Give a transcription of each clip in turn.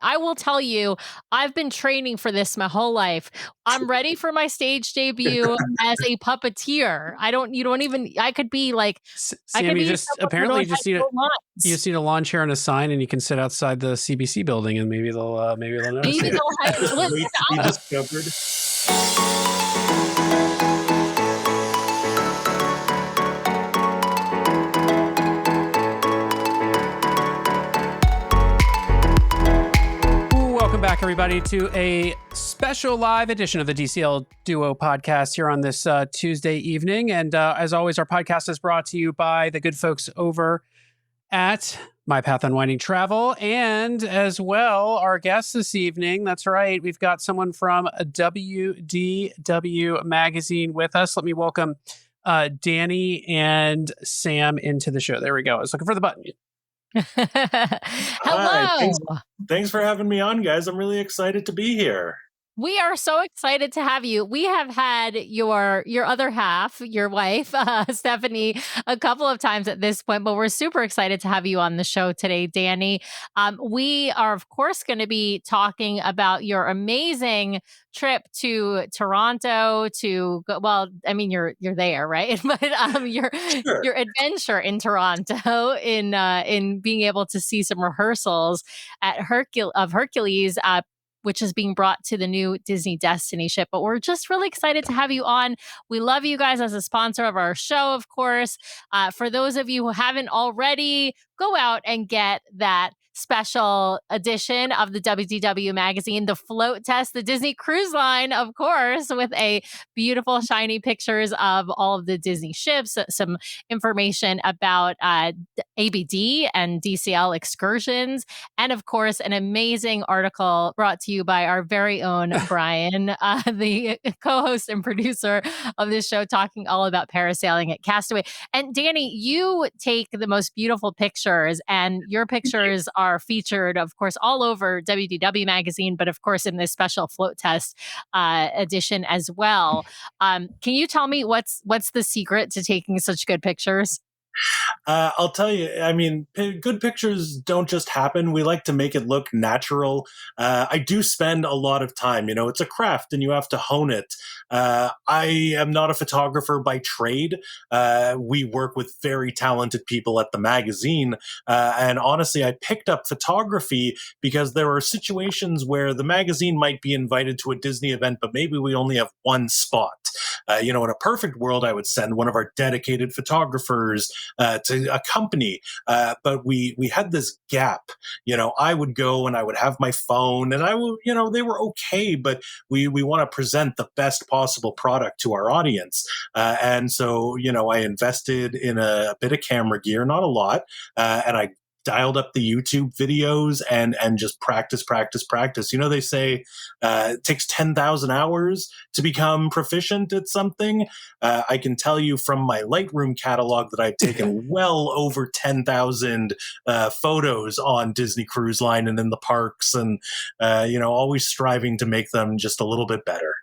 I will tell you, I've been training for this my whole life. I'm ready for my stage debut as a puppeteer. You don't even, I could be like, I Sam, could you be just someone who apparently knows you how just to need a do you lines. just need a lawn chair and a sign, and you can sit outside the CBC building, and maybe they'll notice Maybe you. they'll have, Just listen, wait to be discovered. Welcome back, everybody, to a special live edition of the DCL Duo podcast here on this Tuesday evening. And as always, our podcast is brought to you by the good folks over at My Path Unwinding Travel. And as well, our guest this evening, that's right, we've got someone from WDW Magazine with us. Let me welcome Danny and Sam into the show. There we go. I was looking for the button. Hello. Hi, thanks for having me on, guys. I'm really excited to be here. We are so excited to have you. We have had your other half, your wife, Stephanie, a couple of times at this point, but we're super excited to have you on the show today, Danny. We are, of course, going to be talking about your amazing trip to Toronto you're there, right? But Sure. your adventure in Toronto in being able to see some rehearsals at Hercules, which is being brought to the new Disney Destiny ship. But we're just really excited to have you on. We love you guys as a sponsor of our show, of course. For those of you who haven't already, go out and get that special edition of the WDW magazine, the float test, the Disney Cruise Line, of course, with a beautiful, shiny pictures of all of the Disney ships, some information about ABD and DCL excursions, and of course, an amazing article brought to you by our very own Brian, the co-host and producer of this show, talking all about parasailing at Castaway. And Danny, you take the most beautiful pictures, and your pictures are featured, of course, all over WDW magazine, but of course in this special float test edition as well. Can you tell me what's the secret to taking such good pictures? I'll tell you, I mean, good pictures don't just happen. We like to make it look natural. I do spend a lot of time. It's a craft and you have to hone it. I am not a photographer by trade. We work with very talented people at the magazine. And honestly, I picked up photography because there are situations where the magazine might be invited to a Disney event, but maybe we only have one spot. In a perfect world, I would send one of our dedicated photographers to accompany. But we had this gap. I would go and I would have my phone, and I would, they were okay, but we want to present the best possible product to our audience. And so, I invested in a bit of camera gear, not a lot, and I dialed up the YouTube videos and just practice. They say it takes 10,000 hours to become proficient at something. I can tell you from my Lightroom catalog that I've taken well over 10,000 photos on Disney Cruise Line and in the parks, and always striving to make them just a little bit better.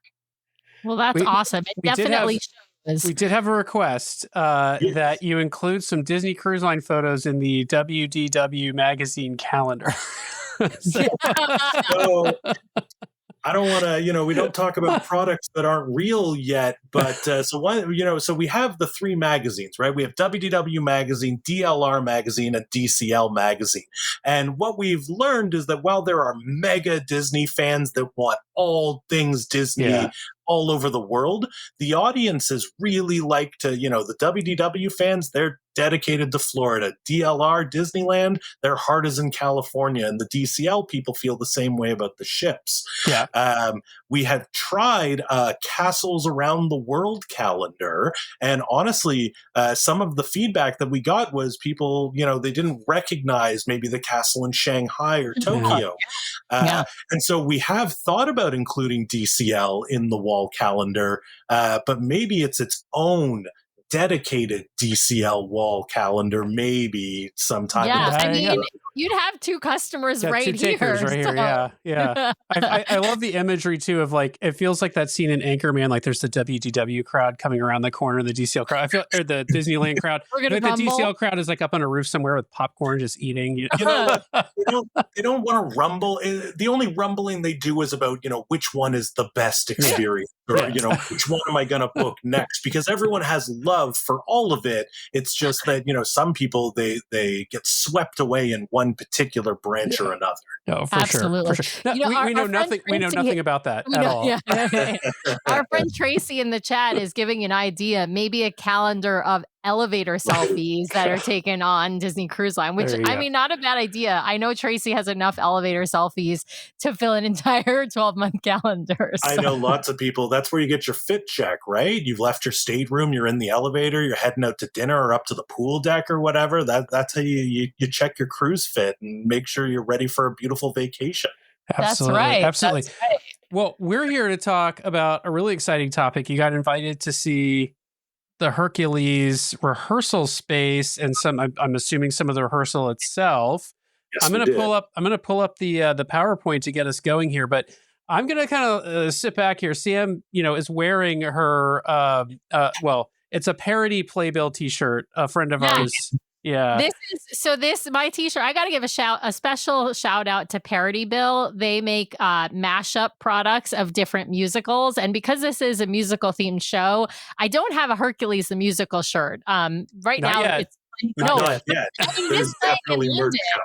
Well, that's awesome. It definitely shows. We did have a request Yes. that you include some Disney Cruise Line photos in the WDW magazine calendar. So, I don't want to, we don't talk about products that aren't real yet, but so we have the three magazines, right? We have WDW magazine, DLR magazine, and DCL magazine. And what we've learned is that while there are mega Disney fans that want all things Disney all over the world, the audiences really like to, the WDW fans, they're dedicated to Florida. DLR, Disneyland, their heart is in California. And the DCL people feel the same way about the ships. Yeah. We have tried Castles Around the World calendar. And honestly, some of the feedback that we got was people, they didn't recognize maybe the castle in Shanghai or Tokyo. And so we have thought about including DCL in the wall calendar, but maybe it's its own dedicated DCL wall calendar, maybe sometime in Yeah, the I future. mean, you'd have two customers Yeah, right two takers here. right here. So. Yeah. I love the imagery too of like, it feels like that scene in Anchorman, like there's the WDW crowd coming around the corner, the DCL crowd. I feel, or the Disneyland crowd. We're I gonna feel like the rumble. DCL crowd is like up on a roof somewhere with popcorn, just eating. You know what? They don't want to rumble. The only rumbling they do is about, which one is the best experience, or which one am I going to book next? Because everyone has love for all of it. It's just that some people they get swept away in one particular branch or another. No, for Absolutely. sure. No, we know our friend nothing. We know Tracy- nothing about that we at know- all. yeah. Our friend Tracy in the chat is giving an idea, maybe a calendar of elevator selfies that are taken on Disney Cruise Line, which There you I go. mean, not a bad idea. I know Tracy has enough elevator selfies to fill an entire 12-month calendar. I know lots of people. That's where you get your fit check, right? You've left your stateroom, you're in the elevator, you're heading out to dinner or up to the pool deck or whatever. That's how you check your cruise fit and make sure you're ready for a beautiful vacation. Absolutely. That's right. Absolutely. That's right. Well, we're here to talk about a really exciting topic. You got invited to see the Hercules rehearsal space and I'm assuming some of the rehearsal itself. Yes, I'm going to pull up the PowerPoint to get us going here, but I'm going to kind of sit back here. Sam, is wearing her, it's a parody Playbill t-shirt, a friend of ours. Yeah. My t-shirt, I got to give a special shout out to Parody Bill. They make mashup products of different musicals. And because this is a musical themed show, I don't have a Hercules the musical shirt. Right Not now yet. it's Not yet. I mean, There's definitely merch shop.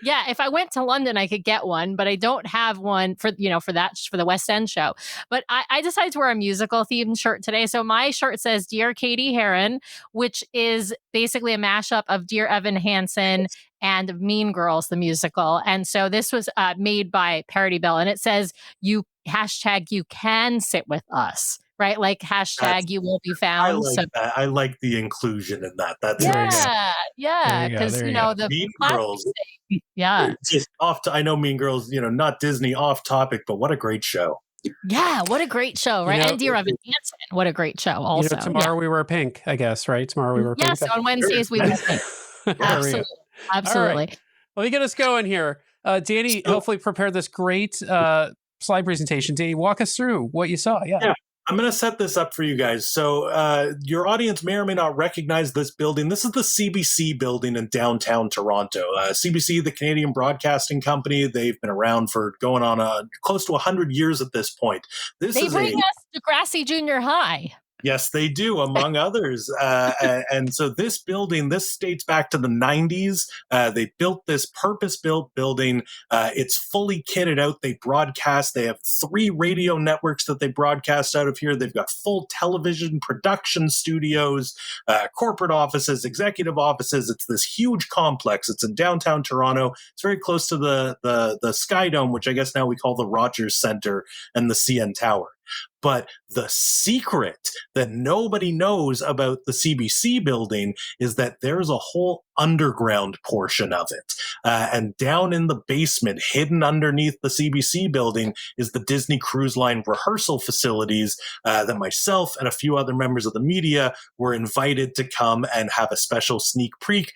Yeah, if I went to London, I could get one, but I don't have one for the West End show. But I decided to wear a musical themed shirt today. So my shirt says Dear Katie Heron, which is basically a mashup of Dear Evan Hansen and Mean Girls, the musical. And so this was made by Parody Bill, and it says you can sit with us. Right, like hashtag you will be found. I like that. I like the inclusion in that. That's yeah, because the Mean Girls. Yeah, Just I know Mean Girls. Not Disney off topic, but what a great show. Yeah, what a great show, right? And Dear Evan Hansen, what a great show. Also, tomorrow we wear pink, I guess, right? Tomorrow we wear pink. Yes, on Wednesdays we wear pink. Absolutely. Right. Well, you get us going here. Danny hopefully prepared this great slide presentation. Danny, walk us through what you saw. Yeah. I'm going to set this up for you guys. So your audience may or may not recognize this building. This is the CBC building in downtown Toronto. CBC, the Canadian Broadcasting Company, they've been around for going on close to 100 years at this point. They bring us Degrassi Junior High. Yes, they do, among others. And so this building, this dates back to the 90s. They built this purpose-built building. It's fully kitted out. They broadcast. They have 3 radio networks that they broadcast out of here. They've got full television production studios, corporate offices, executive offices. It's this huge complex. It's in downtown Toronto. It's very close to the Sky Dome, which I guess now we call the Rogers Centre, and the CN Tower. But the secret that nobody knows about the CBC building is that there's a whole underground portion of it. And down in the basement, hidden underneath the CBC building, is the Disney Cruise Line rehearsal facilities that myself and a few other members of the media were invited to come and have a special sneak peek.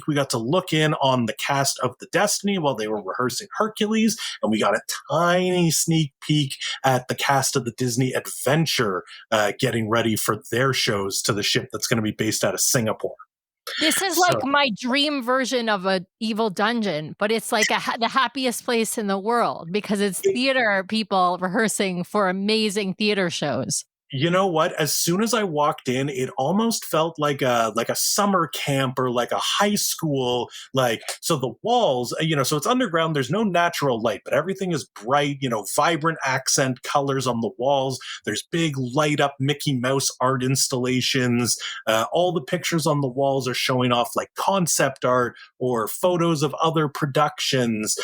We got to look in on the cast of the Destiny while they were rehearsing Hercules, and we got a tiny sneak peek at the cast of the Disney Adventure getting ready for their shows to the ship that's going to be based out of Singapore. This is like my dream version of a evil dungeon, but it's like the happiest place in the world because it's theater people rehearsing for amazing theater shows. You know what? As soon as I walked in, it almost felt like a summer camp or like a high school. So the walls, so it's underground. There's no natural light, but everything is bright. Vibrant accent colors on the walls. There's big light up Mickey Mouse art installations. All the pictures on the walls are showing off like concept art or photos of other productions.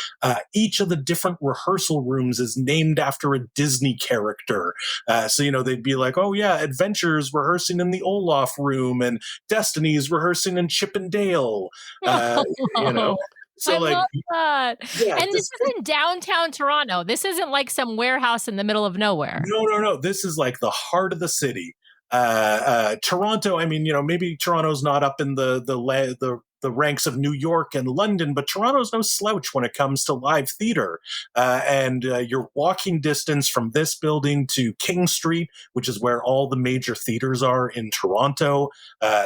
Each of the different rehearsal rooms is named after a Disney character. So they'd be like, oh yeah, Adventures rehearsing in the Olaf room and Destiny's rehearsing in Chip and Dale. So I love that. Yeah, and this is in downtown Toronto. This isn't like some warehouse in the middle of nowhere. No. This is like the heart of the city. Toronto, I mean, maybe Toronto's not up in the ranks of New York and London, but Toronto's no slouch when it comes to live theater. And you're walking distance from this building to King Street, which is where all the major theaters are in Toronto.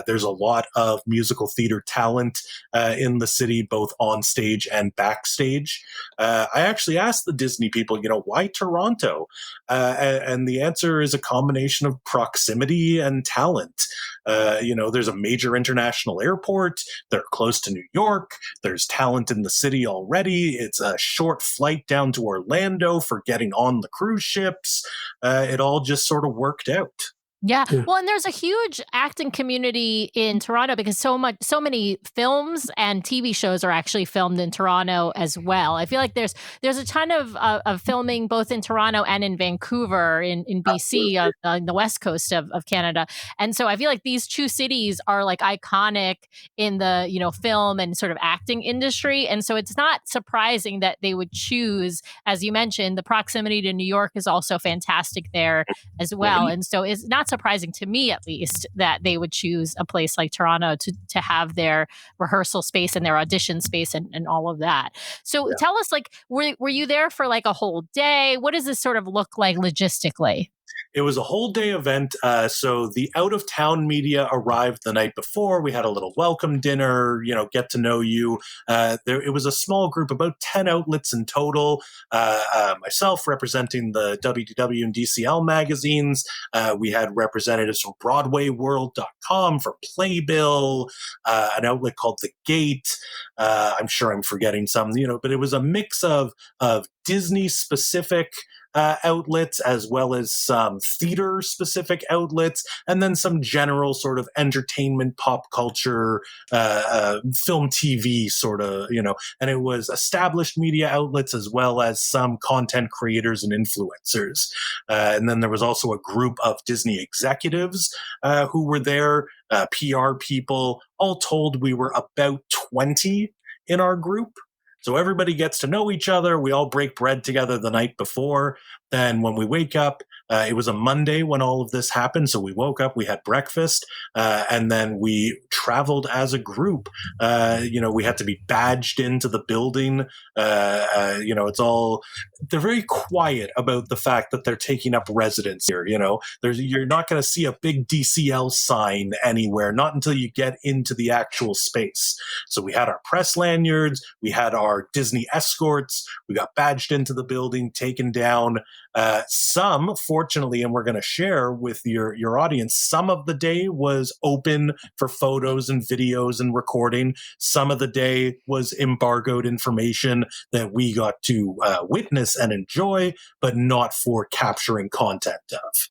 There's a lot of musical theater talent in the city, both on stage and backstage. I actually asked the Disney people, why Toronto? And the answer is a combination of proximity and talent. There's a major international airport. They're close to New York. There's talent in the city already. It's a short flight down to Orlando for getting on the cruise ships. It all just sort of worked out. Yeah. Well, and there's a huge acting community in Toronto because so many films and TV shows are actually filmed in Toronto as well. I feel like there's a ton of filming both in Toronto and in Vancouver in BC on the west coast of Canada. And so I feel like these two cities are like iconic in the, film and sort of acting industry. And so it's not surprising that they would choose, as you mentioned, the proximity to New York is also fantastic there as well. And so it's not surprising to me, at least, that they would choose a place like Toronto to have their rehearsal space and their audition space and all of that. So tell us, like, were you there for like a whole day? What does this sort of look like logistically? It was a whole day event. So the out of town media arrived the night before. We had a little welcome dinner, get to know you. It was a small group, about 10 outlets in total. Myself representing the WDW and DCL magazines. We had representatives from BroadwayWorld.com, from Playbill, an outlet called The Gate. I'm sure I'm forgetting some, but it was a mix of Disney specific outlets, as well as some theater specific outlets, and then some general sort of entertainment, pop culture, film, TV sort of, and it was established media outlets as well as some content creators and influencers. And then there was also a group of Disney executives who were there, PR people. All told, we were about 20 in our group. So everybody gets to know each other. We all break bread together the night before. Then when we wake up, it was a Monday when all of this happened. So we woke up, we had breakfast, and then we traveled as a group. We had to be badged into the building. It's all, they're very quiet about the fact that they're taking up residence here. You're not going to see a big DCL sign anywhere, not until you get into the actual space. So we had our press lanyards, we had our Disney escorts, we got badged into the building, taken down. Some, fortunately, and we're going to share with your audience, some of the day was open for photos and videos and recording. Some of the day was embargoed information that we got to witness and enjoy, but not for capturing content of.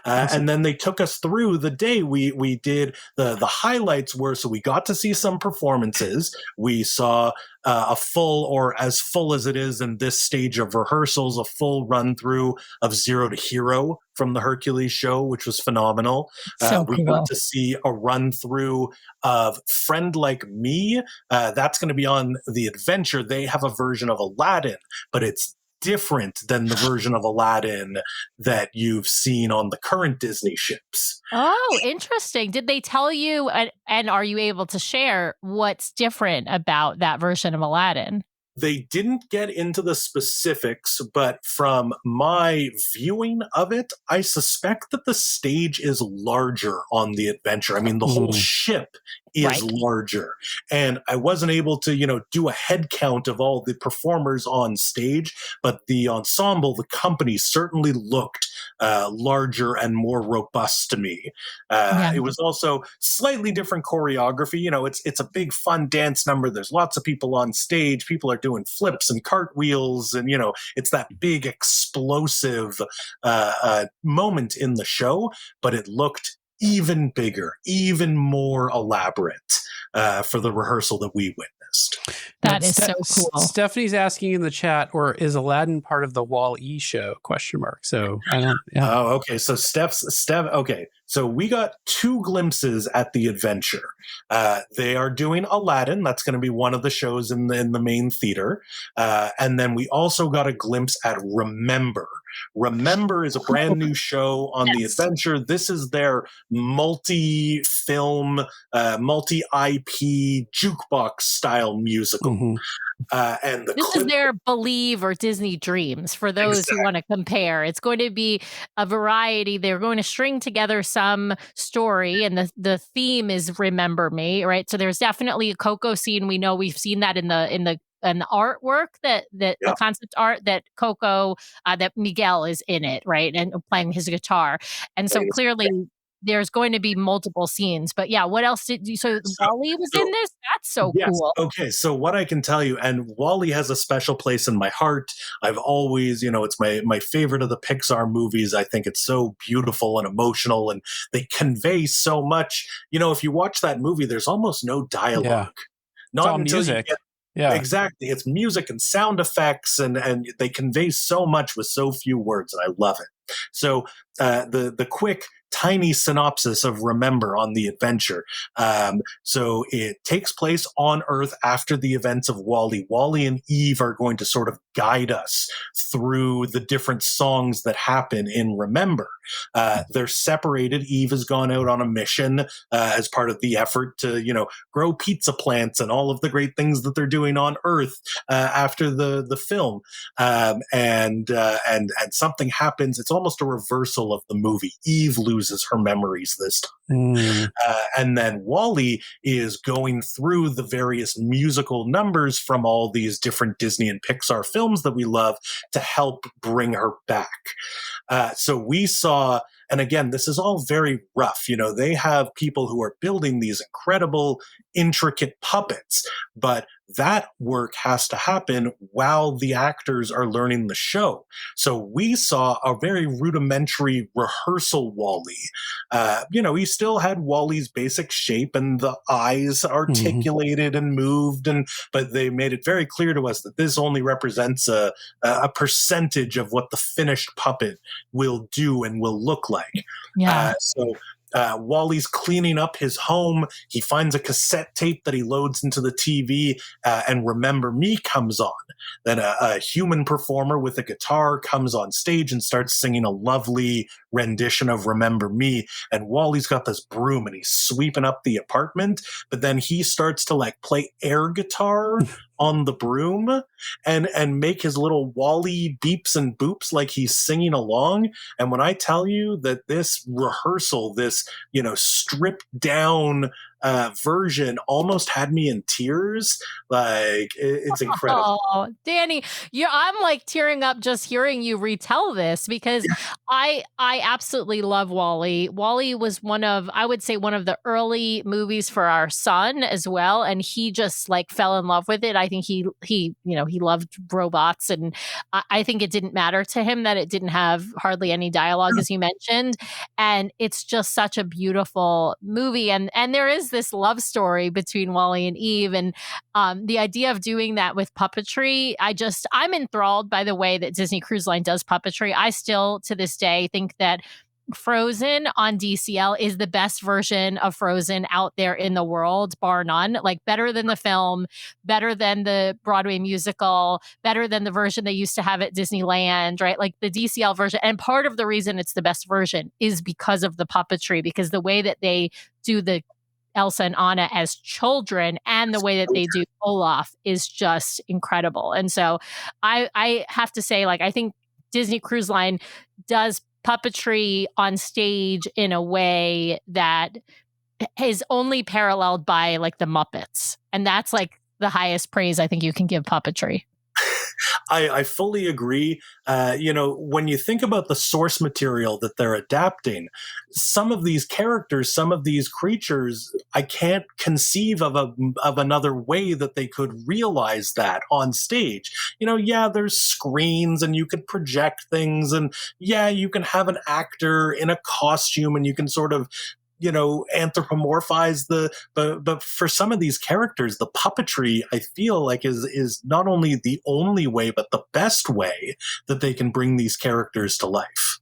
And then they took us through the day. We did the highlights were, so we got to see some performances. We saw a full, or as full as it is in this stage of rehearsals, a full run through of Zero to Hero from the Hercules show, which was phenomenal. We got to see a run through of Friend Like Me. That's going to be on The Adventure. They have a version of Aladdin, but it's different than the version of Aladdin that you've seen on the current Disney ships. Oh, interesting. Did they tell you, and are you able to share what's different about that version of Aladdin? They didn't get into the specifics, but from my viewing of it, I suspect that the stage is larger on The Adventure. I mean, the whole ship is larger. And I wasn't able to, do a head count of all the performers on stage, but the ensemble, the company certainly looked larger and more robust to me. It was also slightly different choreography. It's a big fun dance number. There's lots of people on stage. People are doing flips and cartwheels, and it's that big explosive moment in the show, but it looked even bigger, even more elaborate for the rehearsal that we witnessed. That is so cool. Stephanie's asking in the chat, or is Aladdin part of the Wall-E show? ? So I don't. Yeah. Oh, okay. So Steph. Okay. So we got 2 glimpses at The Adventure. They are doing Aladdin. That's going to be one of the shows in the main theater. And then we also got a glimpse at Remember, Remember is a brand new show on the Yes. Adventure. This is their multi-film, multi-IP jukebox style musical. Mhm. And the This is clip their Believe or Disney Dreams for those who want to compare. It's going to be a variety. They're going to string together some story, and the theme is Remember Me, right? So there's definitely a Coco scene. We know we've seen that in the artwork that the yeah, concept art that Coco that Miguel is in it, right? And playing his guitar. And so clearly there's going to be multiple scenes. But yeah, what else did you so so, Wally was in so this? That's so yes. cool. Okay. So what I can tell you, and Wally has a special place in my heart. I've always, it's my favorite of the Pixar movies. I think it's so beautiful and emotional, and they convey so much. If you watch that movie, there's almost no dialogue. Yeah. It's Not all until you music. get Yeah. exactly. It's music and sound effects, and they convey so much with so few words, and I love it. So the quick tiny synopsis of Remember on the Adventure. So it takes place on Earth after the events of Wally. Wally and Eve are going to sort of guide us through the different songs that happen in Remember. They're separated. Eve has gone out on a mission as part of the effort to, grow pizza plants and all of the great things that they're doing on Earth after the film. And something happens. It's almost a reversal of the movie. Eve loses her memories this time. And then Wally is going through the various musical numbers from all these different Disney and Pixar films that we love to help bring her back. So we saw, and again, this is all very rough. They have people who are building these incredible, intricate puppets, but that work has to happen while the actors are learning the show. So we saw a very rudimentary rehearsal Wally. He still had Wally's basic shape and the eyes articulated and moved, but they made it very clear to us that this only represents a percentage of what the finished puppet will do and will look like. Yeah. Wally's cleaning up his home. He finds a cassette tape that he loads into the TV, and Remember Me comes on. Then a human performer with a guitar comes on stage and starts singing a lovely rendition of Remember Me. And Wally's got this broom and he's sweeping up the apartment, but then he starts to play air guitar on the broom and make his little Wally beeps and boops like he's singing along. And when I tell you that this rehearsal, this, stripped down version almost had me in tears, it's incredible. Oh, Danny, I'm tearing up just hearing you retell this because I absolutely love Wally. Wally was I would say one of the early movies for our son as well, and he just fell in love with it. I think he loved robots, and I think it didn't matter to him that it didn't have hardly any dialogue, as you mentioned, and it's just such a beautiful movie, and there is this love story between Wally and Eve, and the idea of doing that with puppetry, I'm enthralled by the way that Disney Cruise Line does puppetry. I still, to this day, think that Frozen on DCL is the best version of Frozen out there in the world, bar none. Better than the film, better than the Broadway musical, better than the version they used to have at Disneyland, right? The DCL version. And part of the reason it's the best version is because of the puppetry, because the way that they do the Elsa and Anna as children and the way that they do Olaf is just incredible. And so I have to say, I think Disney Cruise Line does puppetry on stage in a way that is only paralleled by the Muppets. And that's the highest praise I think you can give puppetry. I fully agree. When you think about the source material that they're adapting, some of these characters, some of these creatures, I can't conceive of another way that they could realize that on stage. There's screens and you could project things, and you can have an actor in a costume and you can sort of anthropomorphize but for some of these characters, the puppetry I feel is not only the only way but the best way that they can bring these characters to life.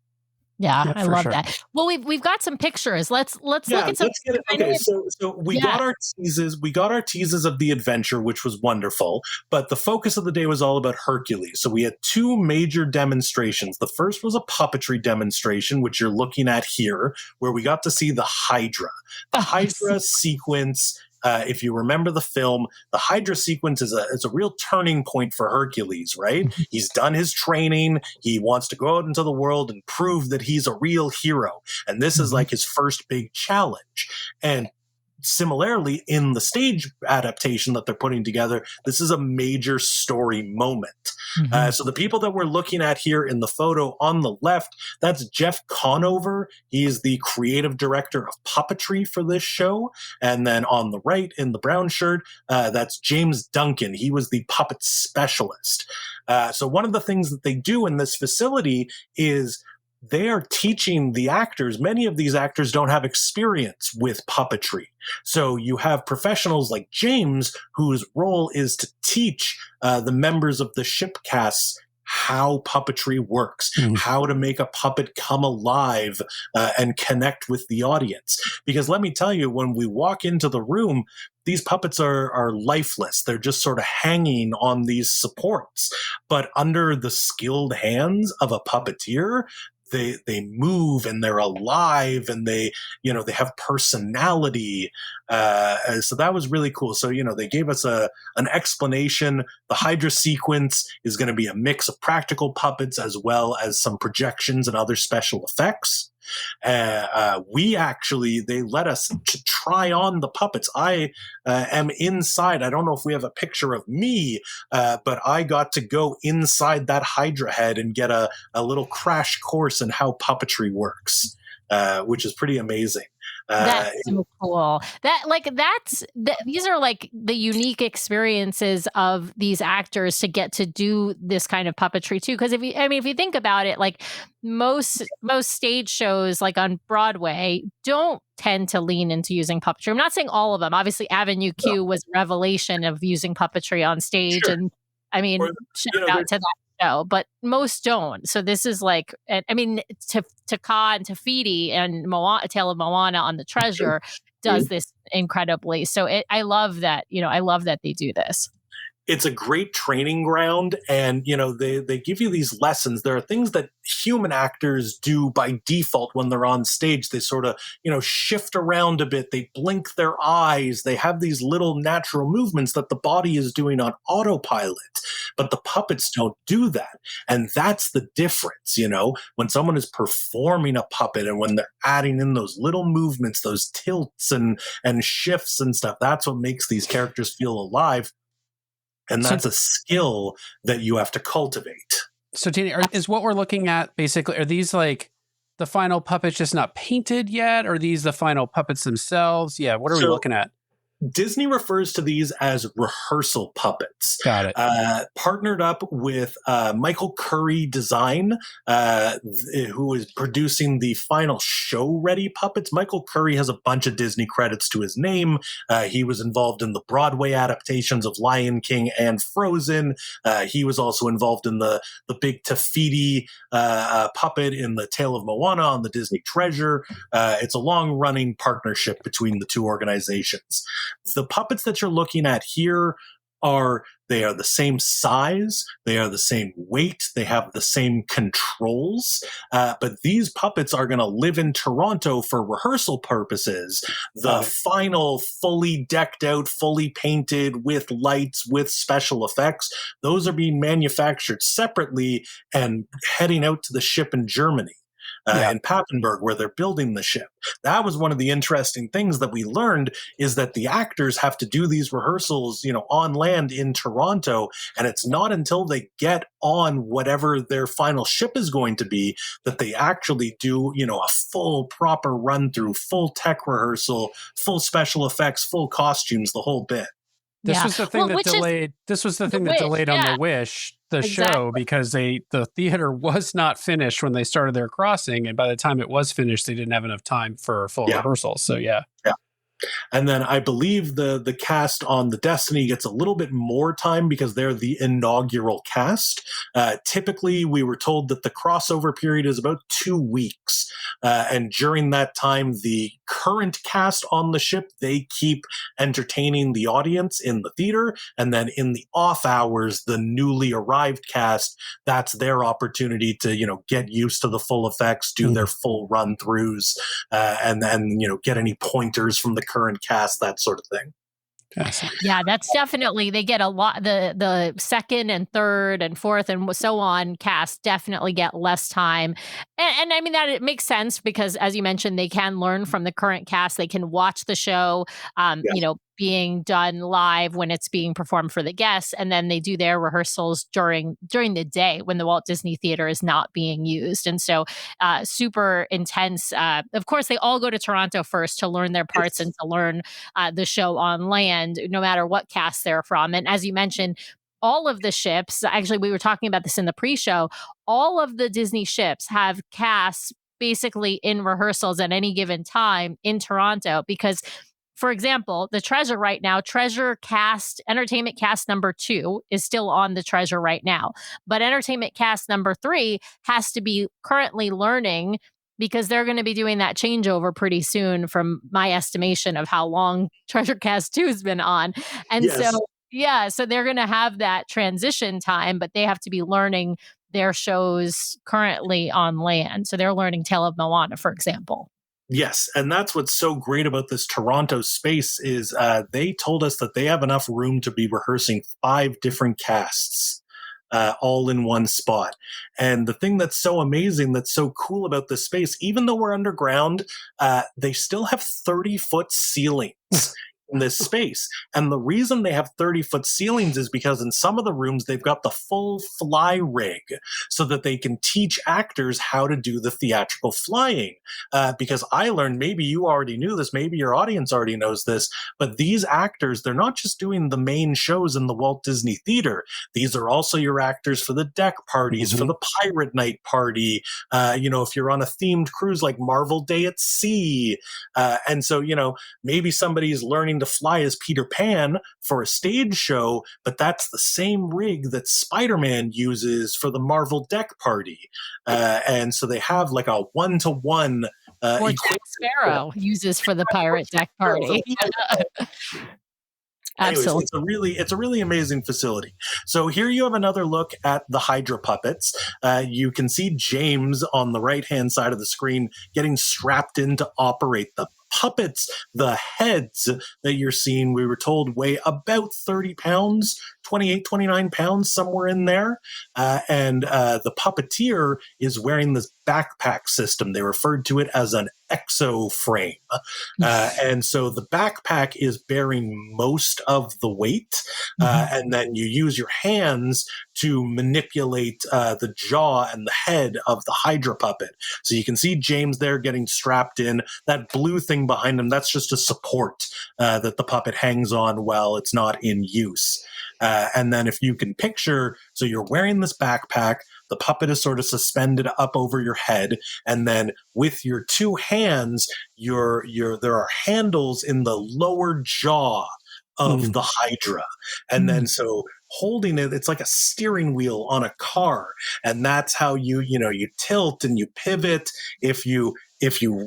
Yeah, Yeah, I for love sure. that. Well, we've got some pictures. Let's look Yeah, at some let's get it. pictures. I know Okay, we so we yeah. got our teases. We got our teases of the adventure, which was wonderful. But the focus of the day was all about Hercules. So we had two major demonstrations. The first was a puppetry demonstration, which you're looking at here, where we got to see the Hydra. The Oh, Hydra sequence. If you remember the film, the Hydra sequence is a real turning point for Hercules, right? He's done his training. He wants to go out into the world and prove that he's a real hero. And this is Mhm. like his first big challenge. And similarly, in the stage adaptation that they're putting together, this is a major story moment. Mhm. So the people that we're looking at here in the photo on the left, that's Jeff Conover. He is the creative director of puppetry for this show. And then on the right, in the brown shirt, that's James Duncan. He was the puppet specialist. So one of the things that they do in this facility is they are teaching the actors. Many of these actors don't have experience with puppetry. So you have professionals like James, whose role is to teach the members of the ship casts how puppetry works, how to make a puppet come alive and connect with the audience. Because let me tell you, when we walk into the room, these puppets are lifeless. They're just sort of hanging on these supports. But under the skilled hands of a puppeteer, they move and they're alive and they have personality. So that was really cool. So they gave us an explanation. The Hydra sequence is going to be a mix of practical puppets as well as some projections and other special effects. They let us to try on the puppets. I am inside. I don't know if we have a picture of me, but I got to go inside that Hydra head and get a little crash course in how puppetry works, which is pretty amazing. That's Uh, so cool. These are like the unique experiences of these actors to get to do this kind of puppetry too. Because if you think about it, like most stage shows, like on Broadway, don't tend to lean into using puppetry. I'm not saying all of them. Obviously, Avenue no, Q was a revelation of using puppetry on stage, sure. and I Or, mean, shout there, out to that show. But most don't. So this is like, I mean, to Ka and Tafiti and Moana, Tale of Moana on the Treasure does this incredibly. So I love that. I love that they do this. it's a great training ground, and they give you these lessons. There are things that human actors do by default when they're on stage. They sort of shift around a bit, they blink their eyes, they have these little natural movements that the body is doing on autopilot, but the puppets don't do that. And that's the difference. When someone is performing a puppet and when they're adding in those little movements, those tilts and shifts and stuff, that's what makes these characters feel alive. And So, that's a skill that you have to cultivate. so Tini, is what we're looking at basically, are these like the final puppets just not painted yet? Or are these the final puppets themselves? Yeah. What are we So looking at? Disney refers to these as rehearsal puppets. Got it. Partnered up with Michael Curry Design, who is producing the final show-ready puppets. Michael Curry has a bunch of Disney credits to his name. He was involved in the Broadway adaptations of Lion King and Frozen. He was also involved in the big Tafiti puppet in the Tale of Moana on the Disney Treasure. It's a long-running partnership between the two organizations. The puppets that you're looking at here they are the same size, they are the same weight, they have the same controls, but these puppets are going to live in Toronto for rehearsal purposes. The final fully decked out, fully painted with lights, with special effects, those are being manufactured separately and heading out to the ship in Germany. Yeah. In Papenburg, where they're building the ship. That was one of the interesting things that we learned, is that the actors have to do these rehearsals, on land in Toronto, and it's not until they get on whatever their final ship is going to be that they actually do, a full proper run through, full tech rehearsal, full special effects, full costumes, the whole bit. This Yeah. was the thing Well, that which is delayed. This was the the thing that wish. delayed on Yeah, the Wish, the show, exactly. because the theater was not finished when they started their crossing, and by the time it was finished, they didn't have enough time for full Yeah. rehearsals. So yeah, Yeah. And then I believe the cast on the Destiny gets a little bit more time because they're the inaugural cast. Typically, we were told that the crossover period is about 2 weeks. And during that time, the current cast on the ship, they keep entertaining the audience in the theater. And then in the off hours, the newly arrived cast, that's their opportunity to, get used to the full effects, do their full run throughs, and then, get any pointers from the current cast, that sort of thing. Yeah, that's definitely they get a lot the second and third and fourth and so on cast definitely get less time. And I mean that it makes sense because as you mentioned, they can learn from the current cast. They can watch the show Yes. being done live when it's being performed for the guests, and then they do their rehearsals during the day when the Walt Disney Theater is not being used. And so super intense. Of course, they all go to Toronto first to learn their parts and to learn the show on land, no matter what cast they're from. And as you mentioned, all of the ships, actually, we were talking about this in the pre show, all of the Disney ships have casts basically in rehearsals at any given time in Toronto because. For example, the Treasure right now, Treasure cast, entertainment cast number 2 is still on the Treasure right now. But entertainment cast number 3 has to be currently learning because they're going to be doing that changeover pretty soon from my estimation of how long Treasure Cast 2 has been on. And Yes. so, yeah, so they're going to have that transition time, but they have to be learning their shows currently on land. So they're learning Tale of Moana, for example. Yes, and that's what's so great about this Toronto space is they told us that they have enough room to be rehearsing 5 different casts. All in one spot. And the thing that's so amazing, that's so cool about this space, even though we're underground, they still have 30-foot ceilings in this space. And the reason they have 30-foot ceilings is because in some of the rooms, they've got the full fly rig so that they can teach actors how to do the theatrical flying. Because I learned, maybe you already knew this, maybe your audience already knows this, but these actors, they're not just doing the main shows in the Walt Disney Theater. These are also your actors for the deck parties, for the pirate night party, if you're on a themed cruise like Marvel Day at Sea. And so, maybe somebody's learning to fly as Peter Pan for a stage show, but that's the same rig that Spider-Man uses for the Marvel deck party. And so they have like a one-to-one Or Jack Sparrow uses for the pirate deck party. Anyways, Absolutely. it's a really amazing facility. So here you have another look at the Hydra puppets. You can see James on the right-hand side of the screen getting strapped in to operate the puppets. The heads that you're seeing, we were told, weigh about 30 pounds, 28, 29 pounds, somewhere in there. And the puppeteer is wearing this backpack system. They referred to it as an exo frame. And so the backpack is bearing most of the weight. And then you use your hands to manipulate the jaw and the head of the Hydra puppet. So you can see James there getting strapped in. That blue thing behind him, that's just a support that the puppet hangs on while it's not in use. And then if you can picture, so you're wearing this backpack, the puppet is sort of suspended up over your head, and then with your 2 hands, there are handles in the lower jaw of the Hydra. And then so holding it, it's like a steering wheel on a car. And that's how you tilt and you pivot. If you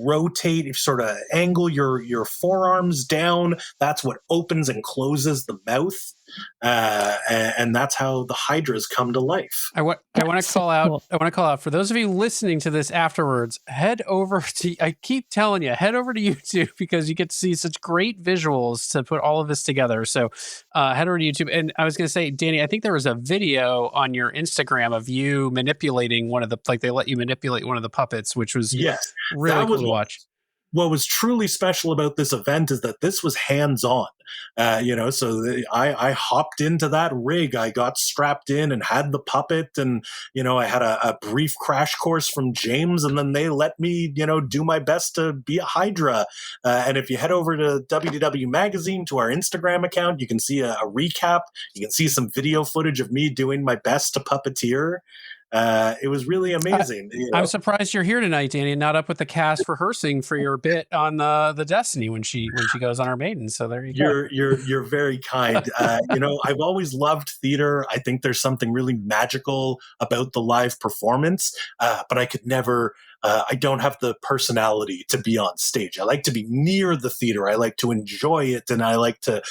rotate, if you sort of angle your forearms down, that's what opens and closes the mouth. And that's how the Hydras come to life. I want to call out for those of you listening to this afterwards, head over to YouTube because you get to see such great visuals to put all of this together. So head over to YouTube. And I was going to say, Danny, I think there was a video on your Instagram of you manipulating they let you manipulate one of the puppets, which was really cool to watch. What was truly special about this event is that this was hands-on. I hopped into that rig. I got strapped in and had the puppet, and I had a brief crash course from James, and then they let me do my best to be a Hydra. And if you head over to WDW Magazine, to our Instagram account, you can see a recap. You can see some video footage of me doing my best to puppeteer. It was really amazing. I'm surprised you're here tonight, Danny, and not up with the cast rehearsing for your bit on the Destiny when she goes on her maiden. So there you go. You're very kind. I've always loved theater. I think there's something really magical about the live performance, but I could never. I don't have the personality to be on stage. I like to be near the theater. I like to enjoy it, and I like to,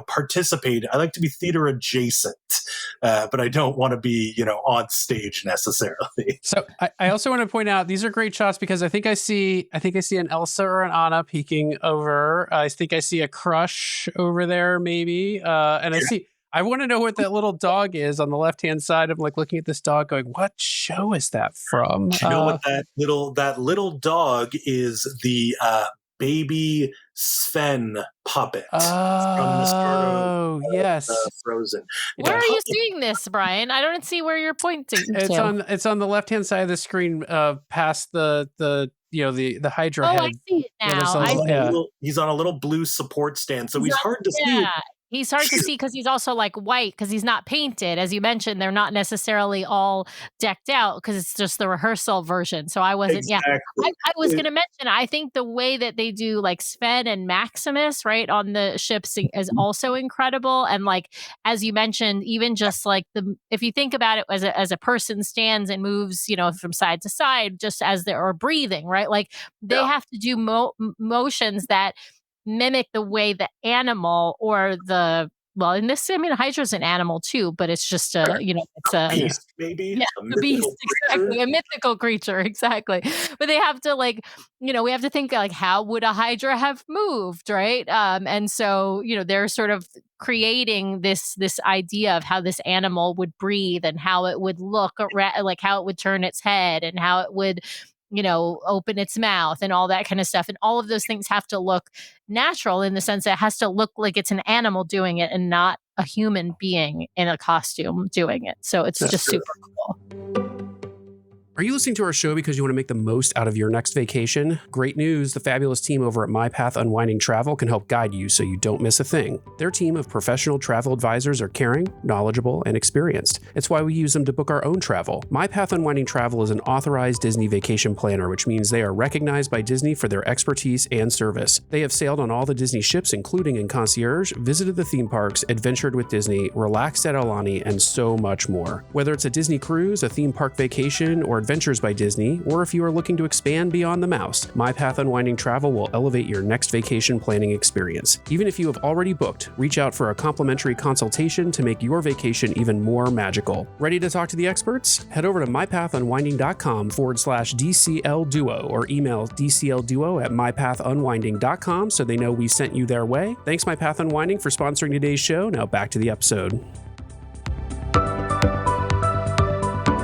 participate. I like to be theater adjacent, but I don't want to be, on stage necessarily. So I also want to point out these are great shots because I think I see an Elsa or an Anna peeking over. I think I see a Crush over there, maybe, and I want to know what that little dog is on the left-hand side. I'm like looking at this dog going, what show is that from? Do you know what that little dog is? The baby Sven puppet from the start of yes. Frozen. Where are you seeing this, Brian? I don't see where you're pointing to. It's on the left-hand side of the screen, past the Hydra head. I see it now. He's on a little blue support stand, so he's hard to see. He's hard to see because he's also like white because he's not painted. As you mentioned, they're not necessarily all decked out because it's just the rehearsal version. So I wasn't, Exactly. I was going to mention, I think the way that they do like Sven and Maximus, right, on the ships is also incredible. And like, as you mentioned, even just like if you think about it as a person stands and moves, from side to side, just as they're breathing, right? Like they have to do motions that mimic the way the animal or in this, Hydra's an animal too, but it's just it's a beast, maybe. Yeah, a beast, exactly. A mythical creature, exactly. But they have to we have to think like, how would a Hydra have moved, right? And so, they're sort of creating this idea of how this animal would breathe and how it would look, like how it would turn its head and how it would open its mouth and all that kind of stuff. And all of those things have to look natural in the sense that it has to look like it's an animal doing it and not a human being in a costume doing it. So it's just super cool. Are you listening to our show because you want to make the most out of your next vacation? Great news, the fabulous team over at MyPath Unwinding Travel can help guide you so you don't miss a thing. Their team of professional travel advisors are caring, knowledgeable, and experienced. It's why we use them to book our own travel. MyPath Unwinding Travel is an authorized Disney vacation planner, which means they are recognized by Disney for their expertise and service. They have sailed on all the Disney ships, including in concierge, visited the theme parks, adventured with Disney, relaxed at Aulani, and so much more. Whether it's a Disney cruise, a theme park vacation, or Adventures by Disney, or if you are looking to expand beyond the mouse, MyPath Unwinding Travel will elevate your next vacation planning experience. Even if you have already booked, reach out for a complimentary consultation to make your vacation even more magical. Ready to talk to the experts? Head over to mypathunwinding.com/DCL Duo or email dclduo@mypathunwinding.com so they know we sent you their way. Thanks, MyPath Unwinding, for sponsoring today's show. Now back to the episode.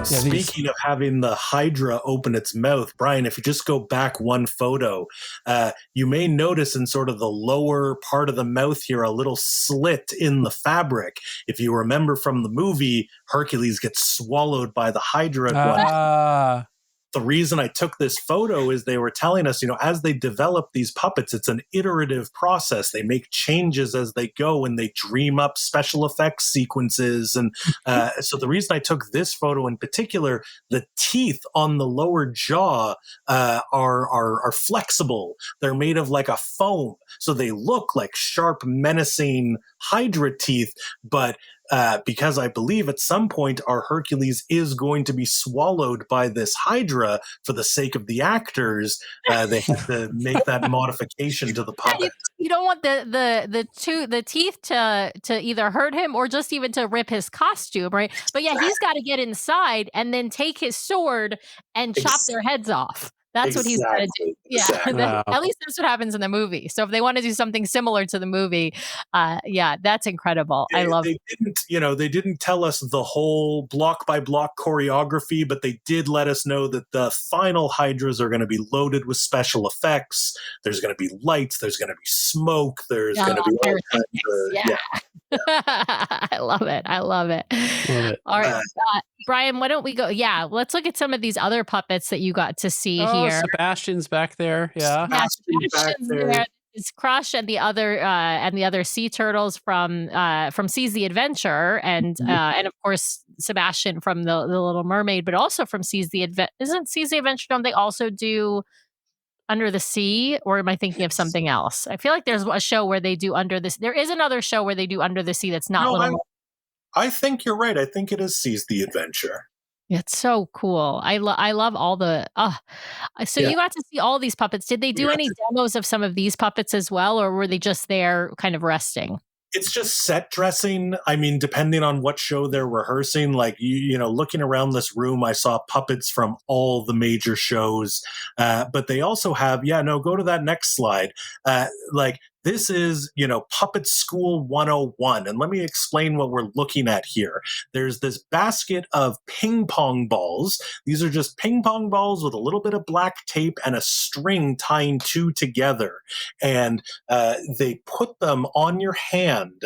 Speaking of having the Hydra open its mouth, Brian, if you just go back one photo, you may notice in sort of the lower part of the mouth here, a little slit in the fabric. If you remember from the movie, Hercules gets swallowed by the Hydra. The reason I took this photo is they were telling us, as they develop these puppets, it's an iterative process. They make changes as they go and they dream up special effects sequences. And so the reason I took this photo in particular, the teeth on the lower jaw are flexible. They're made of like a foam. So they look like sharp, menacing Hydra teeth, but because I believe at some point our Hercules is going to be swallowed by this Hydra for the sake of the actors. They have to make that modification to the puppet. You don't want the teeth to either hurt him or just even to rip his costume, right? But yeah, he's got to get inside and then take his sword and chop their heads off. That's what he's going to do. Yeah, Exactly. At least that's what happens in the movie. So if they want to do something similar to the movie, that's incredible. I love it. They didn't tell us the whole block by block choreography, but they did let us know that the final Hydras are going to be loaded with special effects. There's going to be lights. There's going to be smoke. There's going to be all kinds of, I love it. Love it. All right. Brian, why don't we go? Yeah, let's look at some of these other puppets that you got to see here. Sebastian's back there. Yeah. Sebastian's back there. it's Crush and the other sea turtles from Seas the Adventure, and of course Sebastian from the Little Mermaid, but also from Seas the Adventure. Isn't Seas the Adventure? Don't they also do Under the Sea, or am I thinking of Yes. something else? I feel like there's a show where they do Under this. There is another show where they do Under the Sea that's not No, Little I think you're right. I think it is Seize the Adventure. It's so cool. I love all the so Yeah. you got to see all these puppets. Did they We do got any demos of some of these puppets as well, or were they just there kind of resting? It's just set dressing. I mean, depending on what show they're rehearsing, like you know, looking around this room, I saw puppets from all the major shows. But they also have, yeah, no, go to that next slide. Like this is, you know, Puppet School 101. And let me explain what we're looking at here. There's this basket of ping pong balls. These are just ping pong balls with a little bit of black tape and a string tying two together. And they put them on your hand,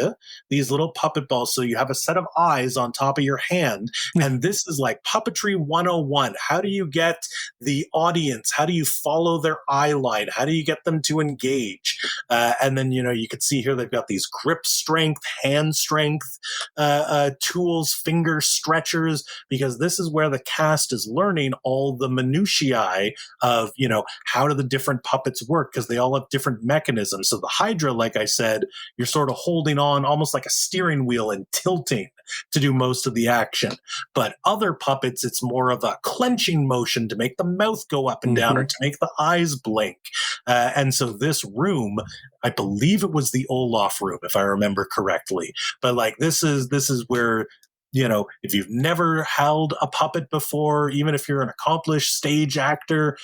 these little puppet balls, so you have a set of eyes on top of your hand. And this is like puppetry 101. How do you get the audience? How do you follow their eye line? How do you get them to engage? And then, you know, you can see here they've got these grip strength, hand strength tools, finger stretchers, because this is where the cast is learning all the minutiae of, you know, how do the different puppets work, because they all have different mechanisms. So the Hydra, like I said, you're sort of holding on almost like a steering wheel and tilting to do most of the action. But other puppets, it's more of a clenching motion to make the mouth go up and down or to make the eyes blink. And so this room, I believe it was the Olaf room, if I remember correctly. But like this is where, you know, if you've never held a puppet before, even if you're an accomplished stage actor,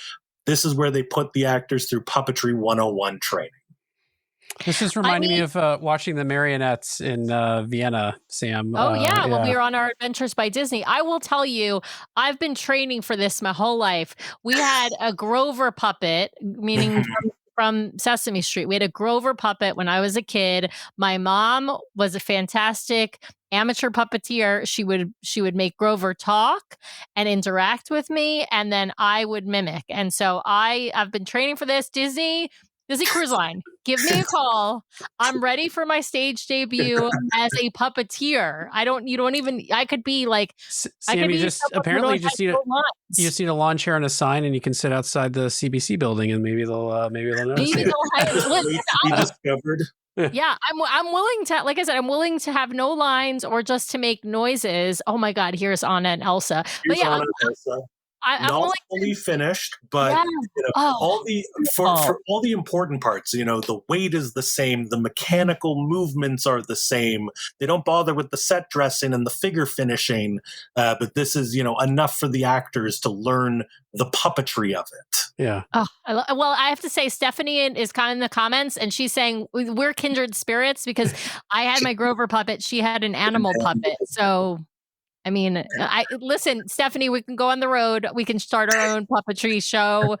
this is where they put the actors through puppetry 101 training. This is reminding me of watching the marionettes in Vienna, Sam. Oh yeah, when we were on our Adventures by Disney. I will tell you, I've been training for this my whole life. We had a Grover puppet, meaning from Sesame Street. We had a Grover puppet when I was a kid. My mom was a fantastic amateur puppeteer. She would make Grover talk and interact with me, and then I would mimic. And so I've been training for this. Disney Cruise Line, give me a call. I'm ready for my stage debut as a puppeteer. I could be like, I Sam, could you be just someone who apparently don't just have need no you lines. just need a lawn chair and a sign, and you can sit outside the CBC building, and maybe they'll notice Maybe you. they'll hire. Just Listen, wait to be discovered. yeah, I'm willing to, like I said, I'm willing to have no lines or just to make noises. Oh my God, here's Anna and Elsa. But Here's yeah, Anna and Elsa. I'm Not willing. fully finished, but Yeah. you know, Oh, all the for all the important parts, you know, the weight is the same, the mechanical movements are the same. They don't bother with the set dressing and the figure finishing, but this is, you know, enough for the actors to learn the puppetry of it. Yeah. oh, well, I have to say, Stephanie is kind of in the comments, and she's saying we're kindred spirits because I had my Grover puppet, she had an animal puppet. So, I mean, I listen, Stephanie, we can go on the road. We can start our own puppetry show.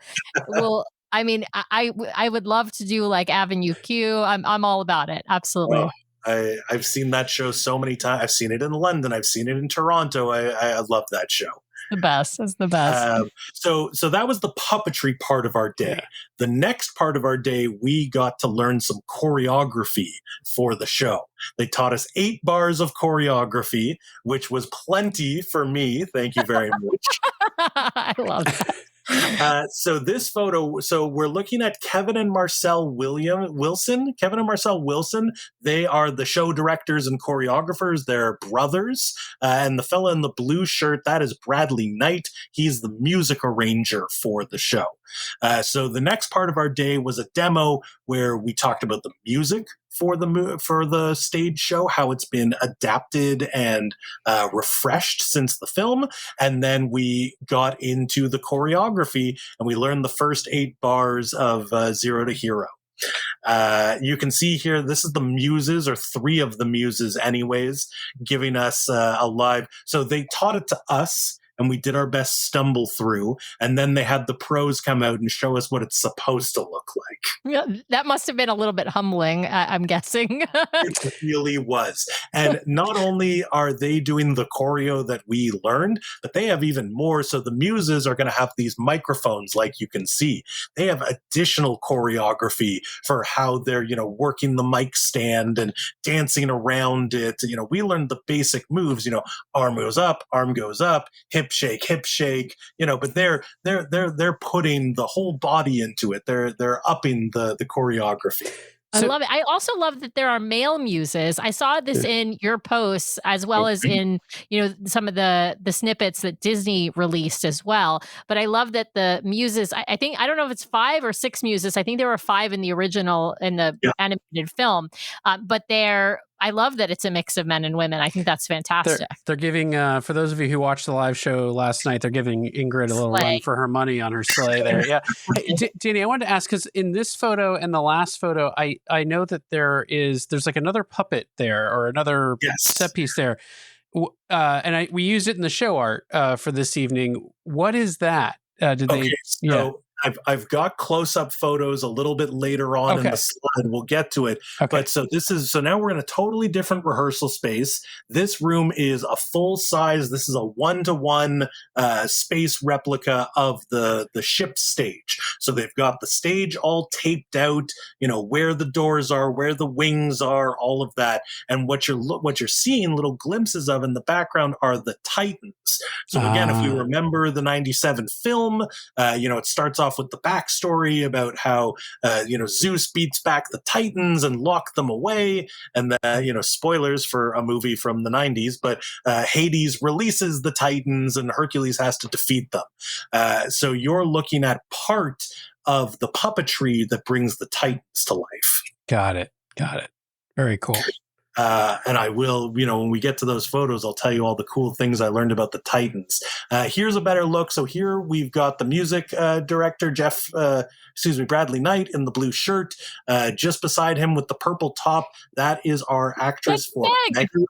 Well, I mean, I would love to do like Avenue Q. I'm all about it. Absolutely. I've seen that show so many times. I've seen it in London. I've seen it in Toronto. I love that show. The best. It's the best. So that was the puppetry part of our day. Yeah. The next part of our day, we got to learn some choreography for the show. They taught us 8 bars of choreography, which was plenty for me. Thank you very much. I love that. So this photo, so we're looking at Kevin and Marcel Wilson. Kevin and Marcel Wilson, they are the show directors and choreographers. They're brothers. And the fella in the blue shirt, that is Bradley Knight. He's the music arranger for the show. So the next part of our day was a demo where we talked about the music for the stage show, how it's been adapted and refreshed since the film, and then we got into the choreography and we learned the first 8 bars of Zero to Hero. You can see here, this is the muses, or 3 of the muses anyways, giving us a live. So they taught it to us, and we did our best stumble through. And then they had the pros come out and show us what it's supposed to look like. Yeah, that must have been a little bit humbling, I'm guessing. It really was. And not only are they doing the choreo that we learned, but they have even more. So the muses are going to have these microphones, like you can see. They have additional choreography for how they're, working the mic stand and dancing around it. We learned the basic moves, arm goes up, hip shake, but they're putting the whole body into it. They're upping the choreography. I love it. I also love that there are male muses. I saw this in your posts as well as in, some of the snippets that Disney released as well. But I love that the muses, I think, I don't know if it's 5 or 6 muses. I think there were 5 in the original, in the animated film. But I love that it's a mix of men and women. I think that's fantastic. They're giving, for those of you who watched the live show last night, they're giving Ingrid a little run for her money on her sleigh there. Yeah. Hey, Danny, I wanted to ask, because in this photo and the last photo, I know that there's like another puppet there or another set piece there. And we used it in the show art for this evening. What is that? I've got close-up photos a little bit later on in the slide. We'll get to it. But so now we're in a totally different rehearsal space. This room is a full size. This is a 1-to-1 space replica of the ship stage. So they've got the stage all taped out, where the doors are, where the wings are, all of that. And what you're seeing little glimpses of in the background are the Titans. So again, if you remember the 97 film, it starts off with the backstory about how Zeus beats back the Titans and lock them away, and then spoilers for a movie from the 90s, but Hades releases the Titans and Hercules has to defeat them. So you're looking at part of the puppetry that brings the Titans to life. Got it. Very cool. And I will, when we get to those photos, I'll tell you all the cool things I learned about the Titans. Here's a better look. So here we've got the music director, Bradley Knight, in the blue shirt. Just beside him with the purple top, that is our actress for Megara.